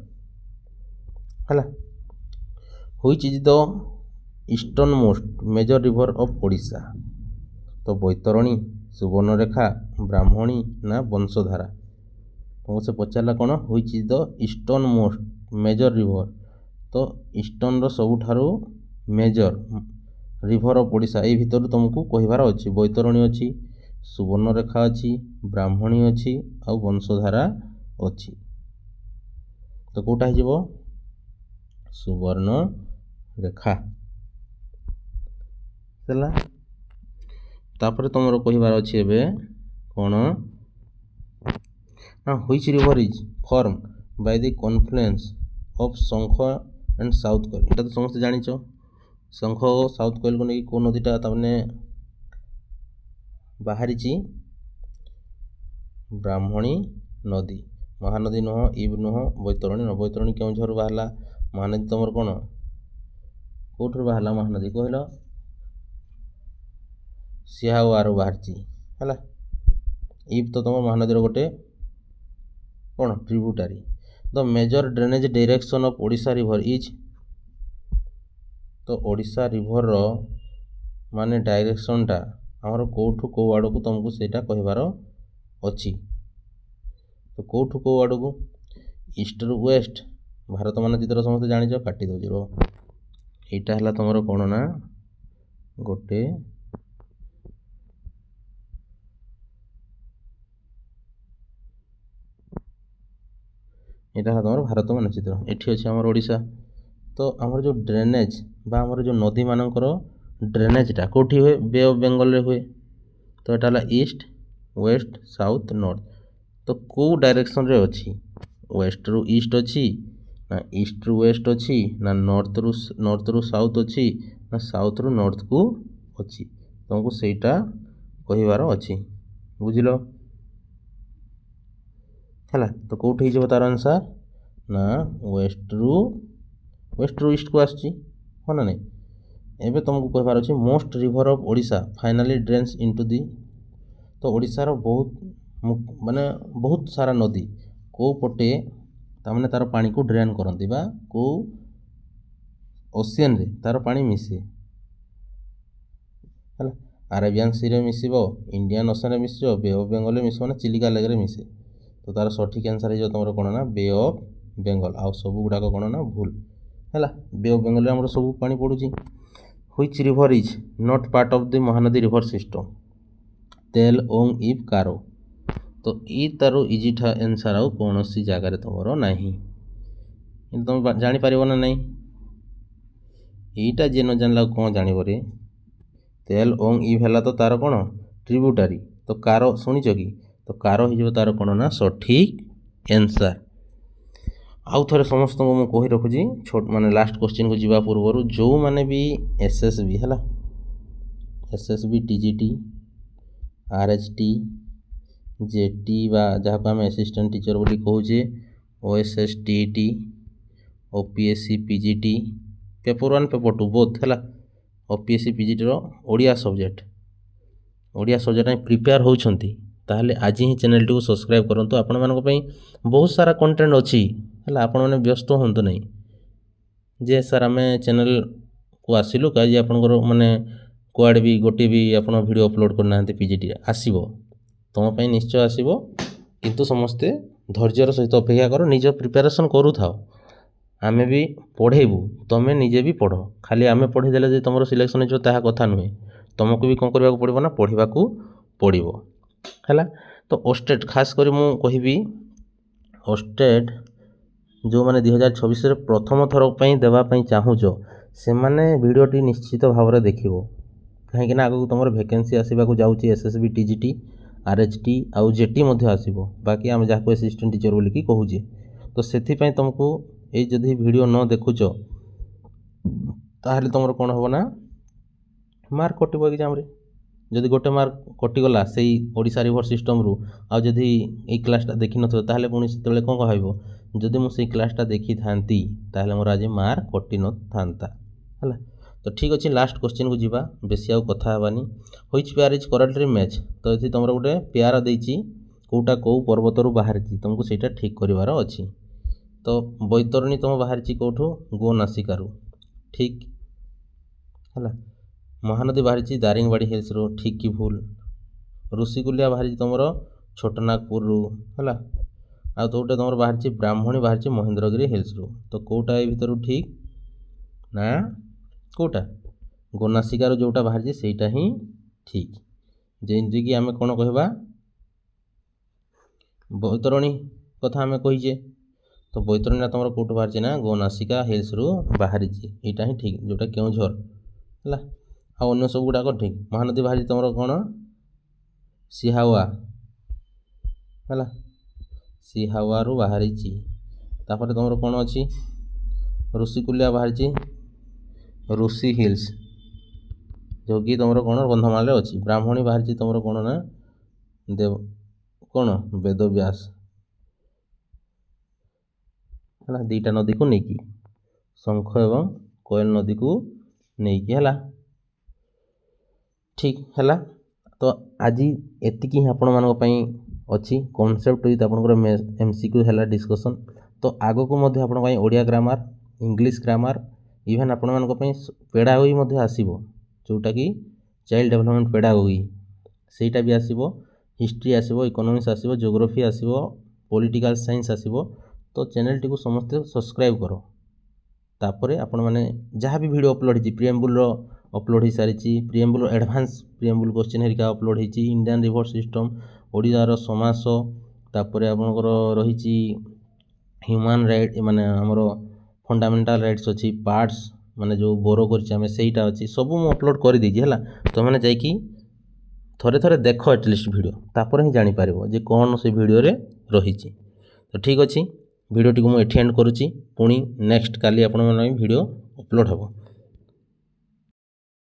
ହେଲା। Which is the eastern most major river of Odisha. ତ ବୈତରଣୀ, ସୁବର୍ଣ୍ଣରେଖା, ବ୍ରାହ୍ମଣୀ ନା ବଂଶଧାରା। ତୁମକୁ ସେ ପଚାରିଲା କ'ଣ which is the eastern most major river. ତ ଇଷ୍ଟର୍ଣ୍ଣର ସବୁଠାରୁ ମେଜର ରିଭର ଅଫ୍ ଓଡ଼ିଶା, ଏଇ ଭିତରୁ ତୁମକୁ କହିବାର ଅଛି। ବୈତରଣୀ ଅଛି, ସୁବର୍ଣ୍ଣରେଖା ଅଛି, ବ୍ରାହ୍ମଣୀ ଅଛି ଆଉ ବଂଶଧାରା ଅଛି। ତ କେଉଁଟା ହେଇଯିବ ସୁବର୍ଣ୍ଣରେଖା ହେଲା। ତାପରେ ତୁମର କହିବାର ଅଛି ଏବେ କ'ଣ ନା which river is form by the confluence of Sankh and South Koel. ଏଇଟା ତ ସମସ୍ତେ ଜାଣିଛ, ଶଙ୍ଖ ଓ ସାଉଥ୍ କୋଏଲକୁ ନେଇକି କେଉଁ ନଦୀଟା ତାମାନେ ବାହାରିଛି ବ୍ରାହ୍ମଣୀ ନଦୀ। ମହାନଦୀ ନୁହଁ, ଇବ୍ ନୁହଁ, ବୈତରଣୀ ନୁହଁ। ବୈତରଣୀ କେଉଁଝରରୁ ବାହାରିଲା, ମହାନଦୀ ତୁମର କ'ଣ କେଉଁଠାରୁ ବାହାରିଲା ମହାନଦୀ କହିଲ ସିଆୱାରୁ ବାହାରିଛି ହେଲା। ଇବ୍ ତ ତୁମର ମହାନଦୀର ଗୋଟେ କ'ଣ tributary. The major drainage direction of Odisha river is. ତ ଓଡ଼ିଶା ରିଭରର ମାନେ ଡାଇରେକ୍ସନ୍ଟା ଆମର କେଉଁଠୁ କେଉଁ ଆଡ଼କୁ ତୁମକୁ ସେଇଟା କହିବାର ଅଛି। ତ କେଉଁଠୁ କେଉଁ ଆଡ଼କୁ ଇଷ୍ଟରୁ ୱେଷ୍ଟ। ଭାରତ ମାନଚିତ୍ର ସମସ୍ତେ ଜାଣିଛ, କାଟି ଦେଉଛି ରୁହ। ଏଇଟା ହେଲା ତୁମର କ'ଣ ନା ଗୋଟେ ଏଇଟା ହେଲା ତୁମର ଭାରତ ମାନଚିତ୍ର। ଏଠି ଅଛି ଆମର ଓଡ଼ିଶା। ତ ଆମର ଯେଉଁ ଡ୍ରେନେଜ୍ ବା ଆମର ଯେଉଁ ନଦୀମାନଙ୍କର ଡ୍ରେନେଜ୍ଟା କେଉଁଠି ହୁଏ ବେ ଅଫ୍ ବେଙ୍ଗଲରେ ହୁଏ। ତ ଏଇଟା ହେଲା ଇଷ୍ଟ, ୱେଷ୍ଟ, ସାଉଥ୍, ନର୍ଥ। ତ କେଉଁ ଡାଇରେକ୍ସନ୍ରେ ଅଛି, ୱେଷ୍ଟରୁ ଇଷ୍ଟ ଅଛି ନା ଇଷ୍ଟରୁ ୱେଷ୍ଟ ଅଛି ନା ନର୍ଥରୁ ସାଉଥ୍ ଅଛି ନା ସାଉଥ୍ରୁ ନର୍ଥକୁ ଅଛି। ତୁମକୁ ସେଇଟା କହିବାର ଅଛି, ବୁଝିଲ ହେଲା। ତ କେଉଁଠି ହେଇଯିବ ତାର ଆନ୍ସର୍ ନା ୱେଷ୍ଟରୁ ଇଷ୍ଟକୁ ଆସୁଛି, ହଁ ନା ନାହିଁ। ଏବେ ତୁମକୁ କହିବାର ଅଛି most river of Odisha finally drains into the. ତ ଓଡ଼ିଶାର ବହୁତ ସାରା ନଦୀ କେଉଁ ପଟେ ତାମାନେ ତାର ପାଣିକୁ ଡ୍ରେନ୍ କରନ୍ତି ବା କେଉଁ ଓସିଆନରେ ତାର ପାଣି ମିଶେ ହେଲା। ଆରେବିଆନ୍ ସିରେ ମିଶିବ, ଇଣ୍ଡିଆନ୍ ଓସନରେ ମିଶିବ, ବେ ଅଫ୍ ବେଙ୍ଗଲରେ ମିଶିବ ନା ଚିଲିକା ଲେକ୍ରେ ମିଶେ। ତ ତାର ସଠିକ୍ ଆନ୍ସର୍ ହେଇଯିବ ତୁମର କ'ଣ ନା ବେ ଅଫ୍ ବେଙ୍ଗଲ। ଆଉ ସବୁ ଗୁଡ଼ାକ କ'ଣ ନା ଭୁଲ ହେଲା। ବେ ଅଫ୍ ବେଙ୍ଗଲରେ ଆମର ସବୁ ପାଣି ପଡ଼ୁଛି। Which river is not part of the Mahanadi river system. ତେଲ, ଓଂ, ଇବ୍, କାରୋ। ତ ତାର ଇଜିଟା ଆନ୍ସର୍ ଆଉ କୌଣସି ଜାଗାରେ ତୁମର ନାହିଁ। କିନ୍ତୁ ତୁମେ ଜାଣିପାରିବ ନା ନାହିଁ। ଏଇଟା ଯିଏ ନ ଜାଣିଲା ଆଉ କ'ଣ ଜାଣିବ ରେ। ତେଲ, ଓଂ, ଇବ୍ ହେଲା ତ ତାର କ'ଣ ଟ୍ରିବ୍ୟୁଟାରି। ତ କାରୋ ଶୁଣିଛ କି? ତ କାରୋ ହେଇଯିବ ତାର କ'ଣ ନା ସଠିକ୍ ଆନ୍ସର୍। ଆଉ ଥରେ ସମସ୍ତଙ୍କୁ ମୁଁ କହି ରଖୁଛି, ମାନେ ଲାଷ୍ଟ କ୍ୱେଶ୍ଚିନ୍କୁ ଯିବା ପୂର୍ବରୁ ଯେଉଁମାନେ ବି SSB ହେଲା, SSB, TGT, RHT, JT ବା ଯାହାକୁ ଆମେ ଆସିଷ୍ଟାଣ୍ଟ ଟିଚର୍ ବୋଲି କହୁଛେ, OSS TET OPSC PGT paper 1 paper 2 both है OPSC PGT Odia subject prepare होउछंती ताहले आज ही चैनल टी को सब्सक्राइब करंतु आपण मानक पई बहुत सारा कंटेंट अछि हला आपण माने व्यस्त होंतु नहीं जे सर आम चैनल को आसिलु कहीं आपंकर माने कुआडे भी गोटे भी आप वीडियो अपलोड करना पीजीटी आसो तुम निश्चय आसो किंतु समस्ते धैर्यर सहित अपेक्षा कर निज प्रिपेरेसन करू थाओ आमे भी पढ़ेबू तुम निजे भी पढ़ खाली आमे पढ़ीदेले जे तुम सिलेक्शन हो ताहा कथा नुहे तुमको भी कौन करने पड़ो ना पढ़ा पड़ो है। तो ओस्टेट खास कर मु कहबी ओस्टेट जो मैंने 2026 प्रथम थर देवाई चाहूच से मैंने वीडियोटी निश्चित भाव में देखो कहीं आगे तुम वैकेंसी आसवाक जाऊँगी SSB TGT RHT आउ जेटी आसो बाकी आम जहाँ असिस्टेंट टीचर बोलिकी कहूचे तो से तुमको ये जदि वीडियो न देखुच ताहले तुम कौन हम ना मार्क कटो एग्जाम जदि गोटे मार्क कटिगला से ओडिशा रिवर सिस्टम रु आउ जदि ये क्लासटा देखी न ताहले पुणी से कौन कहब जदि मुझे क्लासटा देखी था ताहले मोर आज मार्क कटि न था है। तो ठीक अच्छे लास्ट क्वेश्चन को जीवा बेसी आउ कथा हेबानी which pair is correctly match तो ये तुम गोटे पेयर देती कौटा कौ पर्वत बाहर तुमको ସେଇଟା ठीक करार अच्छी तो बैतरणी तुम बाहर कौटू गो नासिकार ठीक है। महानदी बाहर दारिंगबाड़ी हिल्स रो ठीक कि भूल ऋषिकुलिया बाहर तुम छोटनागपुर रू है आ तो गोटे तुम बाहर ब्राह्मणी बाहर महेंद्रगिरी हिल्स रू तो कौटा ये भीतर ठीक ना कौटा गोनासिकार जोटा बाहर सेटा ही ठीक जेमती आम कौन कहवा बैतरणी कथा आम कहीचे तो बैतरणी तुम कौट बाहर ना गोनासिका हिल्स रू बाहर यहाँ ही ठीक जोटा केउझर है आन सब गुड़ाक ठीक महानदी बाहर तुम कौन सिहावा है सिहावा रू बाहरी तापर तुम कौन अच्छी ऋषिकुलिया बाहर ऋषि हिल्स जो कि तुम कौन बंधमाल अच्छी ब्राह्मणी बाहर तुम कौन ना देव कौन वेदव्यास है दीटा नदी को लेकिन शंख एवं कोयल नदी को लेकिन है ठीक है। तो आज एतिकी ही आपण मानक पई अच्छी कॉन्सेप्ट विथ आपनकर MCQ है डिस्कशन तो आगो को मध्य आपण पई Odia grammar English grammar even आपण मानक पई पेडागोगी मध्य आसीबो जोटा कि चाइल्ड डेवलपमेंट पेडागोगी सेटा भी आसीबो हिस्ट्री आसीबो इकोनॉमिक्स आसीबो ज्योग्राफी आसीबो पॉलिटिकल साइंस आसीबो तो चैनल टी को समस्त सब्सक्राइब करो तापर आपण माने जहाँ भी वीडियो अपलोड होती प्रिएम्बुल अपलोड हो सारी प्रिएम्बुल एडवांस प्रिएम्बुल क्वेश्चन हेरिका अपलोड होती इंडियन रिवर सिस्टम ओडिशार समास तापर आपनकर रही ह्यूमन राइट माने हमर फंडामेंटल राइट्स अच्छी पार्ट्स माने जो बोरो करछे सेटा अच्छी सब मु अपलोड कर देछि है तो मैंने जाकि थरे थरे देख एटलिस्ट वीडियो तापर ही जानी पारिबो जे कौन से वीडियो रे रही तो ठीक अच्छी वीडियोटी को मुझे एंड करुच्ची पुणी नेक्स्ट काली आपण वीडियो अपलोड हम।